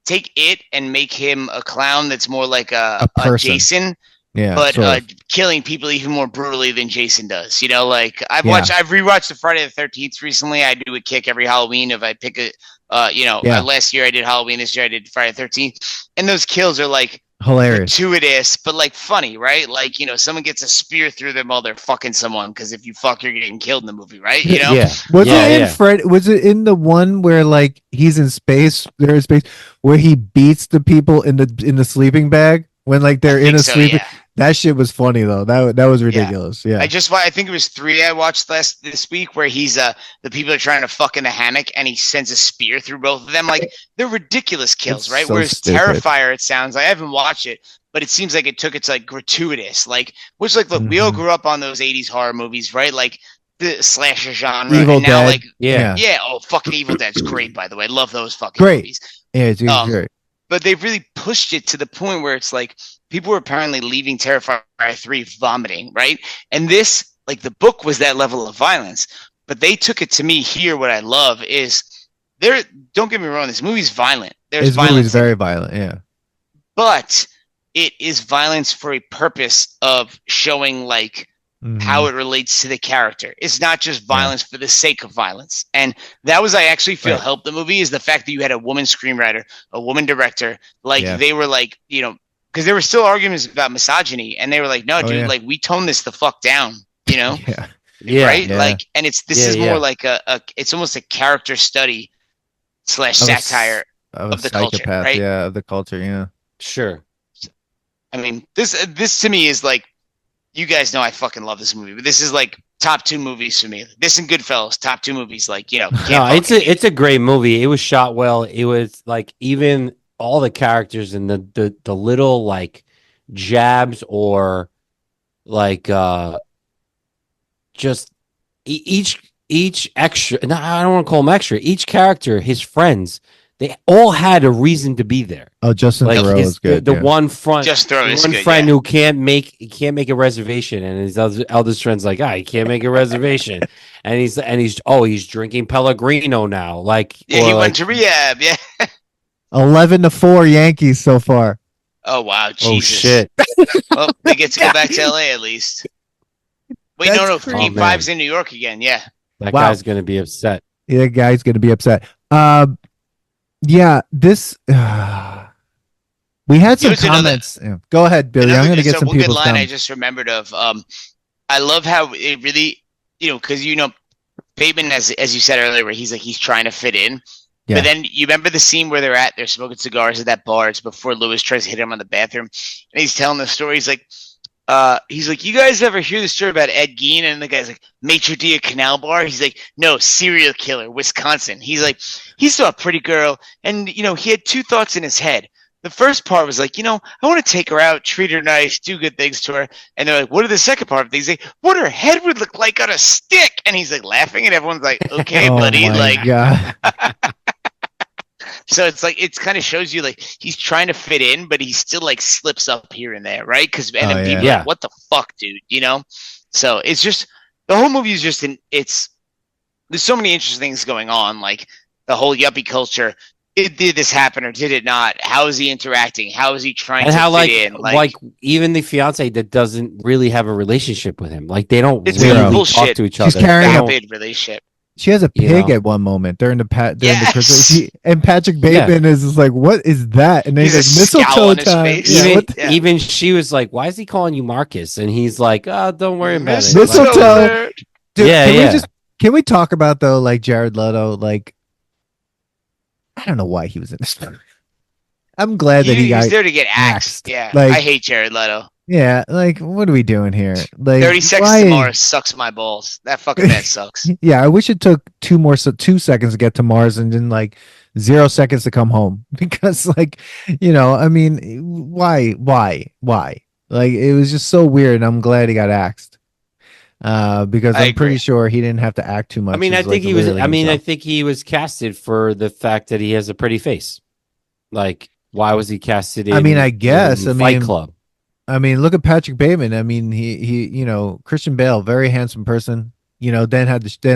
Take it, and make him a clown that's more like a Jason. Yeah, but killing people even more brutally than Jason does. You know, like I've rewatched the Friday the 13th recently. I do a kick every Halloween if I pick a. Last year I did Halloween. This year I did Friday the 13th, and those kills are like hilarious, gratuitous, but like funny, right? Like, you know, someone gets a spear through them while they're fucking someone because if you fuck, you're getting killed in the movie, right? You know? Was it in the one where like he's in space? They're in space where he beats the people in the sleeping bag when like they're in a sleeping. Yeah. That shit was funny though. That was ridiculous. Yeah. I think it was 3 I watched this week where he's the people are trying to fuck in the hammock and he sends a spear through both of them. Like, they're ridiculous kills, right? So Whereas stupid. Terrifier, it sounds like I haven't watched it, but it seems like it's like gratuitous. Like, which like look, we all grew up on those 80s horror movies, right? Like the slasher genre. Evil and now Dead. like yeah. Oh, fucking Evil Dead's great, by the way. I love those fucking movies. Yeah, it's great. But they've really pushed it to the point where it's like people were apparently leaving Terrifier 3 vomiting, right? And this like the book was that level of violence, but they took it to me here. What I love is there. Don't get me wrong. This movie's violent. There's This violence, movie's very violent. Yeah. but it is violence for a purpose of showing like how it relates to the character. It's not just violence for the sake of violence. And that was, I actually feel helped the movie, is the fact that you had a woman screenwriter, a woman director. Like they were like, you know, because there were still arguments about misogyny, and they were like, no, dude, like we tone this the fuck down, you know? Right? Yeah. Like, and it's, this is more like it's almost a character study / satire of the culture, right? Yeah, of the culture, yeah. Sure. I mean, this to me is like, you guys know I fucking love this movie, but this is like top 2 movies for me. This and Goodfellas, top 2 movies. Like, you know, no, it's a great movie. It was shot well. It was like even all the characters and the little like jabs or like just each extra. No, I don't want to call them extra. Each character, his friends, they all had a reason to be there. Oh, Justin Theroux is good. The one friend who can't make a reservation, and his eldest friend's like, he can't make a reservation, and he's drinking Pellegrino now. Like, he went to rehab. Yeah, 11-4 Yankees so far. Oh wow, Jesus. Oh shit. Well, they get to go back to LA at least. Wait, no, Game 5's in New York again. Yeah, that guy's gonna be upset. Yeah, that guy's gonna be upset. Yeah, this we had some comments. Go ahead, Billy. I'm going to get some people's good line I just remembered of. I love how it really, you know, because you know, Bateman, as you said earlier, where he's trying to fit in. Yeah. But then you remember the scene where they're smoking cigars at that bar. It's before Lewis tries to hit him on the bathroom, and he's telling the story. He's like, you guys ever hear the story about Ed Gein? And the guy's like, Maitre d' Canal Bar? He's like, no, serial killer, Wisconsin. He's like, he saw a pretty girl, and, you know, he had 2 thoughts in his head. The first part was like, you know, I want to take her out, treat her nice, do good things to her. And they're like, what are the second part of things? Like, what her head would look like on a stick. And he's like laughing, and everyone's like, okay, buddy. Like, God. So it's like, it's kind of shows you like he's trying to fit in, but he still like slips up here and there, right? Because people are like, what the fuck, dude? You know? So it's just, the whole movie is just there's so many interesting things going on, like the whole yuppie culture. Did this happen or did it not? How is he interacting? How is he trying to fit in? Like even the fiance that doesn't really have a relationship with him, like they don't really talk to each other. She's carrying a big relationship. She has a pig at one moment during the Christmas, and Patrick Bateman is just like, "What is that?" And then he's like, "Mistletoe time." Even she was like, "Why is he calling you Marcus?" And he's like, "Oh, don't worry about it." Mistletoe. Dude, can we talk about though, like Jared Leto? Like, I don't know why he was in this movie. I'm glad that he got there to get axed. Yeah, like, I hate Jared Leto. Yeah, like, what are we doing here? Like, 30 seconds to Mars sucks my balls. That fucking man sucks. Yeah, I wish it took 2 seconds to get to Mars and then like 0 seconds to come home. Because, like, you know, I mean, why? Like, it was just so weird, and I'm glad he got axed. Because I'm pretty sure he didn't have to act too much. I mean, I think he was casted for the fact that he has a pretty face. Like, why was he casted in? I mean, I guess Fight Club. I mean, look at Patrick Bateman. I mean, he you know, Christian Bale, very handsome person. You know, then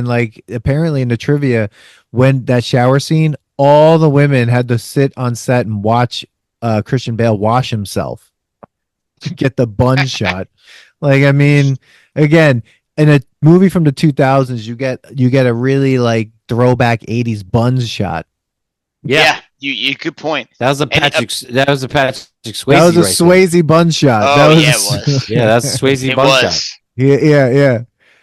like apparently in the trivia, when that shower scene, all the women had to sit on set and watch Christian Bale wash himself to get the bun shot. Like, I mean, again, in a movie from the 2000s, you get a really like throwback 80s buns shot. Yeah. You good point. That was a Patrick Swayze. That was a Swayze bun shot. Oh, it was. Yeah, that's a Swayze bun shot. Yeah.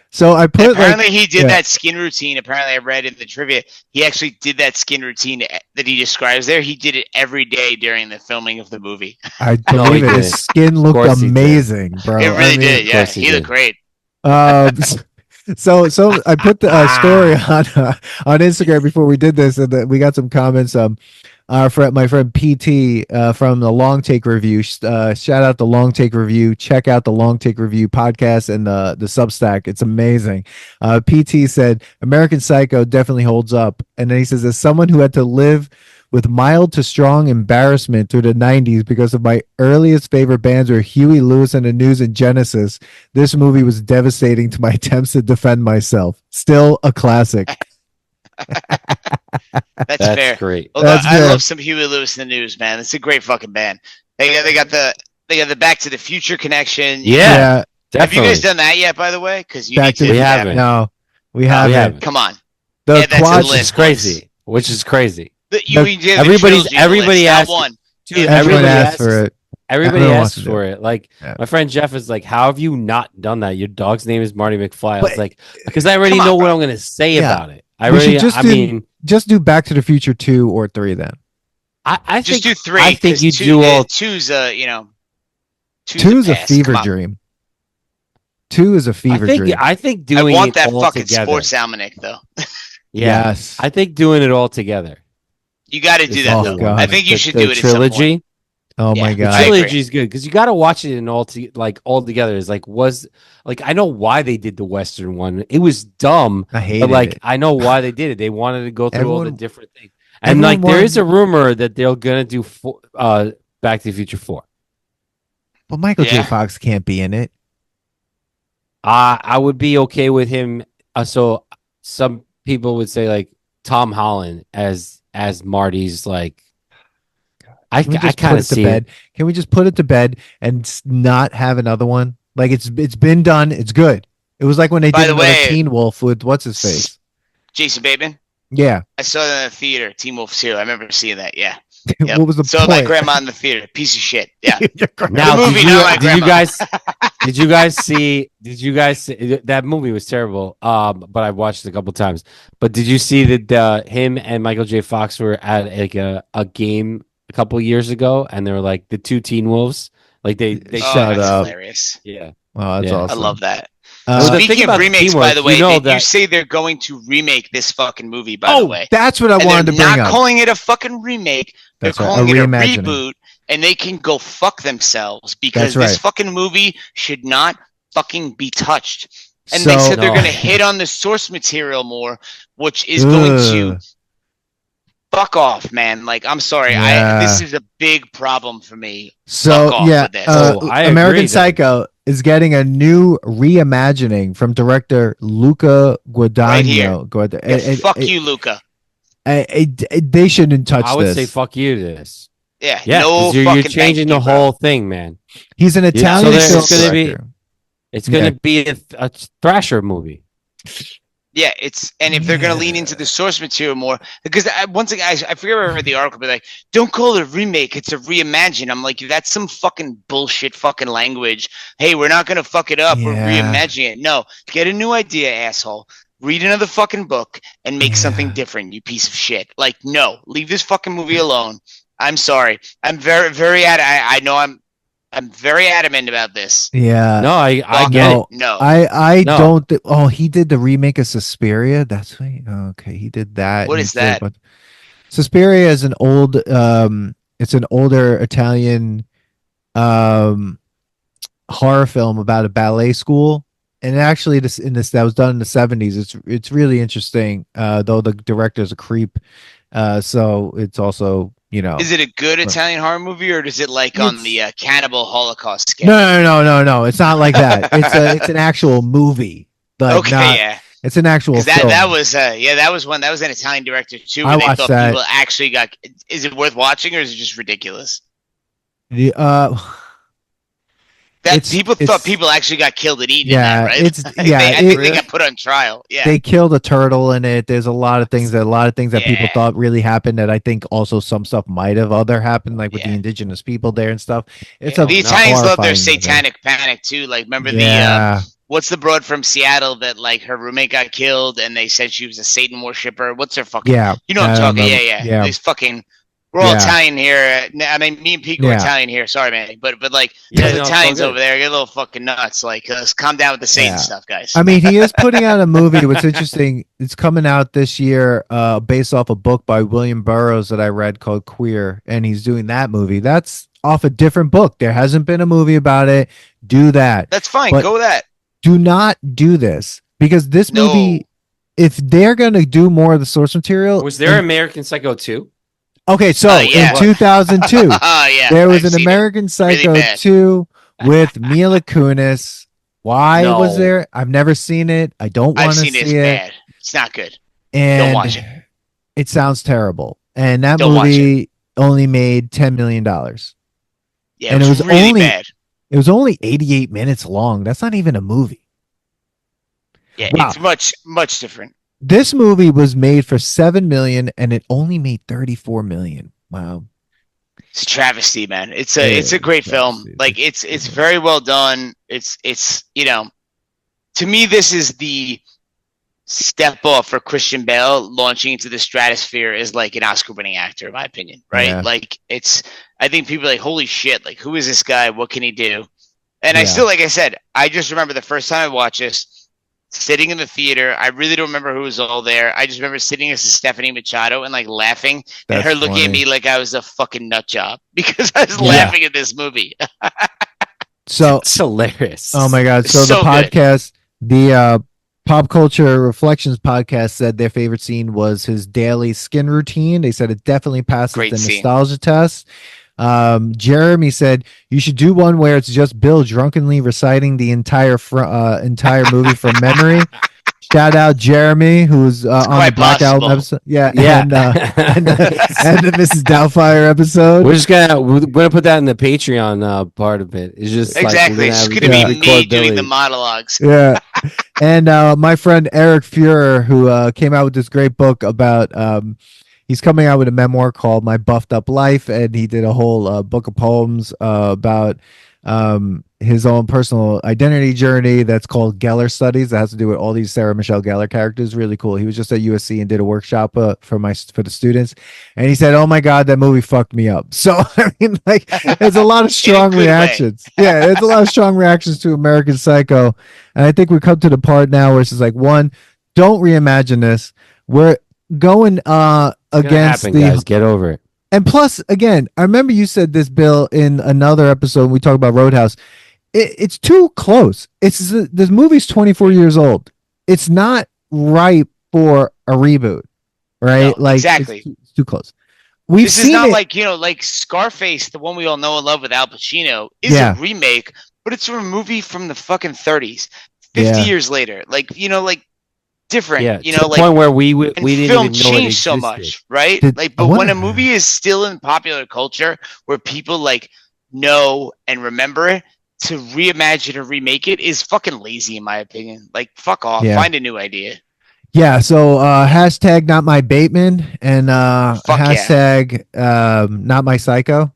So I put apparently he did that skin routine. Apparently, I read in the trivia he actually did that skin routine that he describes there. He did it every day during the filming of the movie. I believe it. His skin looked amazing, bro. It really did. Yeah, he looked great. So I put the story on Instagram before we did this, and we got some comments. My friend PT from the Long Take Review. Shout out the Long Take Review. Check out the Long Take Review podcast and the Substack. It's amazing. PT said American Psycho definitely holds up, and then he says, as someone who had to live with mild to strong embarrassment through the 90s because of my earliest favorite bands were Huey Lewis and the News and Genesis. This movie was devastating to my attempts to defend myself. Still a classic. That's fair. Great. Although I love some Huey Lewis and the News, man. It's a great fucking band. They got the Back to the Future connection. Yeah, definitely. Have you guys done that yet, by the way? Because we haven't. No, we haven't. Come on. The that's which is crazy. Which is crazy. Everybody asks one. Dude, everybody asks for it. Everybody asks for it. Like my friend Jeff is like, "How have you not done that? Your dog's name is Marty McFly." I was like, "Because I already know what I'm going to say about it." Just do Back to the Future 2 or 3 then. I think do 3. I think you do all. 2's Two's a fever dream. 2 is a fever dream. I think doing. I want that fucking together. sports almanac though. Yes, I think doing it all together. You got to do that though. God. I think you should do it. Trilogy. At some point. Oh my god, the trilogy is good because you got to watch it in all together. Is I know why they did the Western one. It was dumb. I hated it. I know why they did it. They wanted to go through all the different things. And there is a rumor that they're gonna do Back to the Future 4. But Michael J. Fox can't be in it. I would be okay with him. So some people would say like Tom Holland as Marty's like. I kind of see it. Can we just put it to bed and not have another one? Like it's been done. It's good. It was like when they did Teen Wolf with what's his face, Jason Bateman. Yeah, I saw that in the theater. Teen Wolf 2. I remember seeing that. Yeah. Yep. What was the point? So my grandma in the theater, piece of shit. Yeah. Now, did you guys see that movie was terrible? But I watched it a couple times. But did you see that him and Michael J. Fox were at like a game a couple years ago, and they were like the two Teen Wolves. Like they shut up. Hilarious. Yeah. Wow, that's awesome. I love that. Speaking of remakes, by the way, you say they're going to remake this fucking movie. By the way, that's what I wanted to bring up. They're not calling it a fucking remake. They're calling it a reboot, and they can go fuck themselves because this fucking movie should not fucking be touched. And they said they're going to hit on the source material more, which is going to fuck off, man. Like, I'm sorry. This is a big problem for me. So, with this. American Psycho is getting a new reimagining from director Luca Guadagnino. Right fuck you, Luca. They shouldn't touch this. I would say fuck you to this. Yeah, no you're changing the whole thing, man. He's an Italian film director. It's going to be a Thrasher movie. Yeah, and if they're going to lean into the source material more, because once again, I forget where I read the article, but like, don't call it a remake, it's a reimagine. I'm like, that's some fucking bullshit fucking language. Hey, we're not going to fuck it up. We're reimagining it. No, get a new idea, asshole. Read another fucking book and make something different, you piece of shit. Like, no, leave this fucking movie alone. I'm sorry. I'm very, very I know I'm very adamant about this. Yeah. No, I get it. No. I don't. He did the remake of Suspiria. That's right. Okay, he did that. What is that? Suspiria is an old. It's an older Italian horror film about a ballet school, and actually, that was done in the 70s. It's really interesting. Though the director's a creep, so it's also. Is it a good Italian horror movie, or is it like on the Cannibal Holocaust scale? No. It's not like that. It's an actual movie. It's an actual film. That was an Italian director too. Where they thought people actually got. Is it worth watching, or is it just ridiculous? People thought people actually got killed and eaten. Yeah, right? I think they got put on trial. Yeah, they killed a turtle in it. There's a lot of things that people thought really happened. That I think also some stuff might have happened, like with the indigenous people there and stuff. The Italians love their satanic panic too. Like, remember the what's the broad from Seattle that like her roommate got killed and they said she was a Satan worshiper? What's her fucking? Yeah, you know what I'm talking. Yeah. These fucking. We're all Italian here. I mean, me and Pico are Italian here. Sorry, man. But like, those Italians over there get a little fucking nuts. Like, let's calm down with the Satan stuff, guys. I mean, he is putting out a movie. What's interesting, it's coming out this year based off a book by William Burroughs that I read called Queer. And he's doing that movie. That's off a different book. There hasn't been a movie about it. Do that. That's fine. But go with that. Do not do this. Because this movie, if they're going to do more of the source material. Was there American Psycho 2? Okay, so yeah. in 2002, Yeah, there was I've an seen it. American Psycho Really bad. 2 with Mila Kunis. Why was No. there? I've never seen it. I don't I've want to seen it. It's see it. bad. It's not good. And watch it. it sounds terrible. And that Don't watch movie only made $10 million. Yeah, And it was really only bad. it was only 88 minutes long. That's not even a movie. Yeah, Wow. it's much different. This movie was made for $7 million and it only made $34 million. Wow. It's a travesty, man. It's a great film. Like it's very well done. It's to me this is the step off for Christian Bale launching into the stratosphere as like an Oscar-winning actor, in my opinion. Right? Yeah. Like I think people are like, holy shit, like who is this guy? What can he do? And I Yeah. still, like I said, I just remember the first time I watched this. Sitting in the theater, I really don't remember who was all there. I just remember sitting next to Stephanie Machado and like laughing, and her looking at me like I was a fucking nut job because I was laughing at this movie. So It's hilarious. oh my god! So, So the good. podcast, the Pop Culture Reflections podcast, said their favorite scene was his daily skin routine. They said it definitely passes Great the scene. nostalgia test. Jeremy said you should do one where it's just Bill drunkenly reciting the entire movie from memory. Shout out Jeremy, who's on the quite Black Album possible. episode. Yeah, Yeah. and the Mrs. Doubtfire episode. we're gonna put that in the Patreon part of it. It's just Exactly. It's like, going to be me record doing the Billy. monologues. Yeah. And my friend Eric Fuhrer, who came out with this great book about he's coming out with a memoir called My Buffed Up Life, and he did a whole book of poems about his own personal identity journey that's called Geller Studies, that has to do with all these Sarah Michelle Gellar characters. Really cool. He was just at USC and did a workshop for the students, and he said, oh my god, that movie fucked me up. So I mean, like, there's a lot of strong good way. reactions. Yeah, there's a lot of strong reactions to American Psycho, and I think we come to the part now where it's just like, one, don't reimagine this. We're going against Happen, guys. Get over it. and plus, again, I remember you said this, Bill, in another episode when we talked about Roadhouse. It's too close. This movie's 24 years old. It's not ripe for a reboot, right? No, like exactly. it's too close. We've This is seen not it. like Scarface, the one we all know and love with Al Pacino, is Yeah. a remake, but it's a movie from the fucking 30s, 50 Yeah. years later. Like, like different, Yeah, you to know, the like point where we and didn't film even know it changed so existed. much, right? Did- But what- when a movie is still in popular culture where people like know and remember it, to reimagine or remake it is fucking lazy in my opinion. Like, fuck off. Yeah. Find a new idea. Yeah. So hashtag not my Bateman and Fuck yeah. hashtag not my Psycho.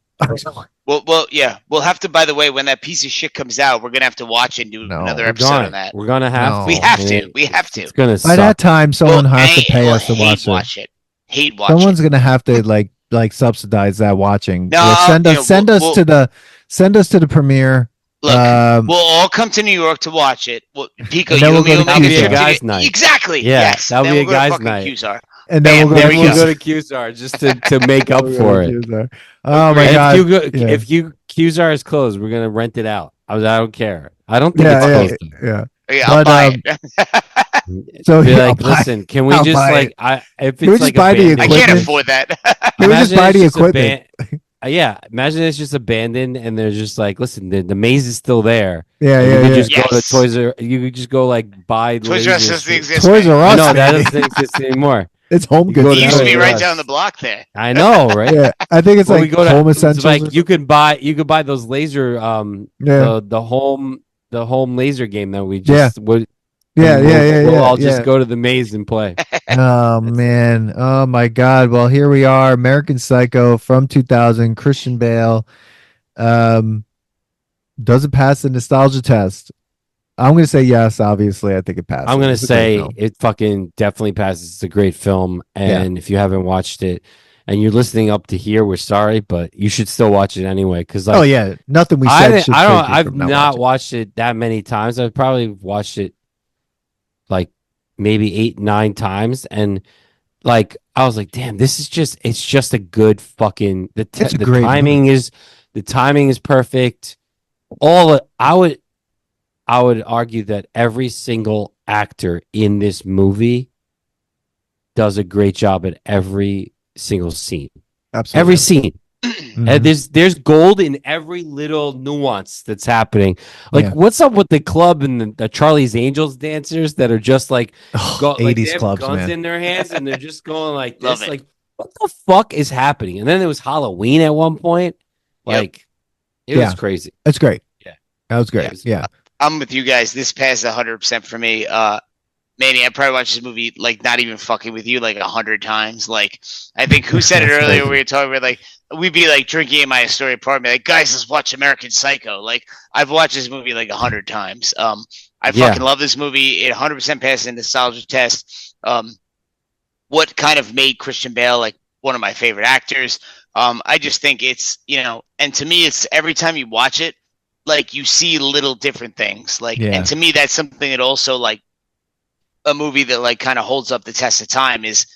Well, yeah. We'll have to, by the way, when that piece of shit comes out, we're gonna have to watch it and do No, another We're episode on that. gonna have No. We to. have And to. We have to. It's gonna By suck. that time, someone Well, has to pay well, us to hate watch it. Hate watch Someone's it. gonna have to like subsidize that watching. No, Yeah, send us we'll- send us to the premiere. Look, Um, we'll all come to New York to watch it. Well, Pico, And then you we'll and me go will to make a Qzar. trip to Guys' the- night. Exactly. Yeah, yes. that'll Then be a we'll go to guys' fucking night. Qzar. and then Bam, we'll there go we to We'll go. go to QSR just to make up for it. Oh my And god! if QSR is closed, we're gonna rent it out. I don't care. I don't think Yeah, it's yeah, closed. yeah. Yeah, I'll But, buy it. So Be yeah, like, I'll buy- listen, can we I'll just buy like, it. if Can we it's just like buy the abandoned- I can't equipment? afford that. Can we just Imagine buy it's the just equipment? Yeah, imagine it's just abandoned, and they're just like, listen, the maze is still there. Yeah, And yeah, you could yeah. just go to Yes. Toys R. You could just go like buy Toys R Us lasers. doesn't exist. Toys man. R Us. No, that man. doesn't exist anymore. It's Home You Goods. go It to used to be Toys R right Us. down the block there. I know, right? Yeah, I think it's When like we go to Home it's Essentials. like you could buy those laser Yeah. the home laser game that we just would. Yeah, and yeah, we'll yeah, all yeah. just go to the maze and play. Oh man, oh my god. Well, here we are, American Psycho from 2000, Christian Bale. Does it pass the nostalgia test? I'm gonna say yes. Obviously, I think it passes. I'm gonna It's a great say film. it fucking definitely passes. It's a great film, and if you haven't watched it and you're listening up to here, we're sorry, but you should still watch it anyway. Because Oh yeah, nothing we I said. didn't- should I don't. take you I've from not watching. watched it that many times. I've probably watched it like maybe 8-9 times, and like I was like, damn, this is just. It's just a good fucking. It's a The great timing is. The timing is perfect. I would argue that every single actor in this movie does a great job at every single scene. Absolutely. Every scene. And there's gold in every little nuance that's happening. Like, what's up with the club and the Charlie's Angels dancers that are just like, 80s they have clubs, guns man. in their hands and they're just going like Love this. it. Like, what the fuck is happening? And then there was Halloween at one point. Like, it was crazy. That's great. Yeah, that was great. Yeah, I'm with you guys. This passed 100% for me. Manny, I probably watched this movie like not even fucking with you like 100 times. Like, I think who said it earlier? We were talking about like we'd be like drinking in my Astoria apartment, like, guys, let's watch American Psycho. Like, I've watched this movie like 100 times. I fucking love this movie. It 100% passed the nostalgia test. What kind of made Christian Bale like one of my favorite actors? I just think it's, and to me, it's every time you watch it, like you see little different things. Like, and to me, that's something that also like a movie that like kind of holds up the test of time is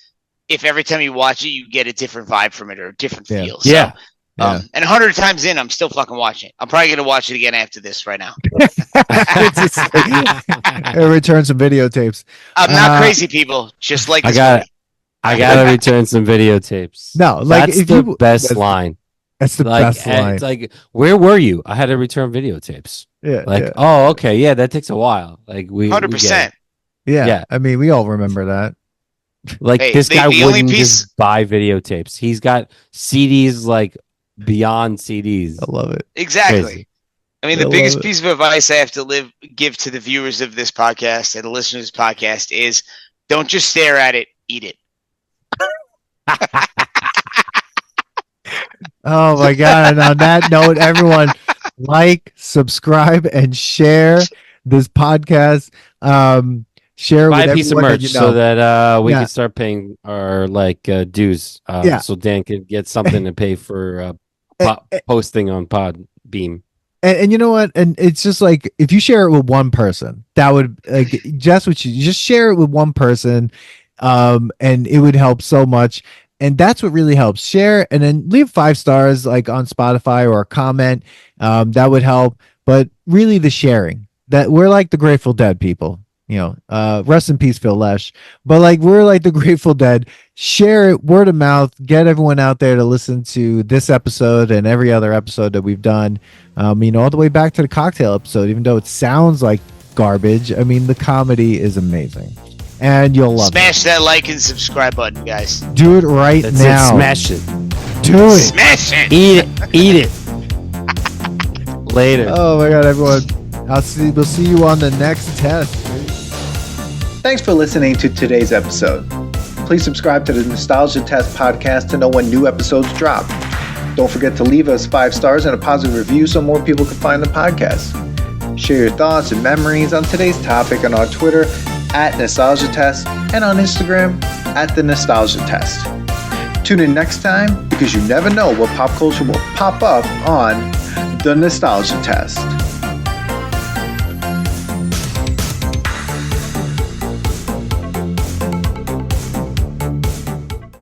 if every time you watch it, you get a different vibe from it or a different feel. So, and 100 times in, I'm still fucking watching it. I'm probably going to watch it again after this right now. Return some videotapes. I'm not crazy, people. Just like this movie. I gotta return some videotapes. No, like that's the best line. That's the best line. It's like, where were you? I had to return videotapes. Yeah. Like, oh, okay, yeah, that takes a while. Like 100%. Yeah. I mean, we all remember that. Like, this guy wouldn't just buy videotapes. He's got CDs like beyond CDs. I love it. Exactly. Crazy. I mean, the biggest piece of advice I have to give to the viewers of this podcast and the listeners of this podcast is don't just stare at it, eat it. Oh my God. And on that note, everyone like, subscribe, and share this podcast. Share buy with a piece of everyone merch so that we can start paying our dues. So Dan can get something to pay for posting on Podbeam. And you know what? And it's just like if you share it with one person, that would just share it with one person, and it would help so much. And that's what really helps. Share and then leave 5 stars like on Spotify or a comment. That would help. But really, the sharing that we're like the Grateful Dead people. Rest in peace, Phil Lesh. But like we're like the Grateful Dead. Share it, word of mouth, get everyone out there to listen to this episode and every other episode that we've done. All the way back to the cocktail episode, even though it sounds like garbage. I mean, the comedy is amazing. And you'll love Smash that like and subscribe button, guys. Do it right now. Smash it. Do it. Smash it. Eat it. Later. Oh my God, everyone. We'll see you on the next test. Thanks for listening to today's episode. Please subscribe to the Nostalgia Test podcast to know when new episodes drop. Don't forget to leave us 5 stars and a positive review so more people can find the podcast. Share your thoughts and memories on today's topic on our Twitter @NostalgiaTest and on Instagram @TheNostalgiaTest. Tune in next time because you never know what pop culture will pop up on The Nostalgia Test.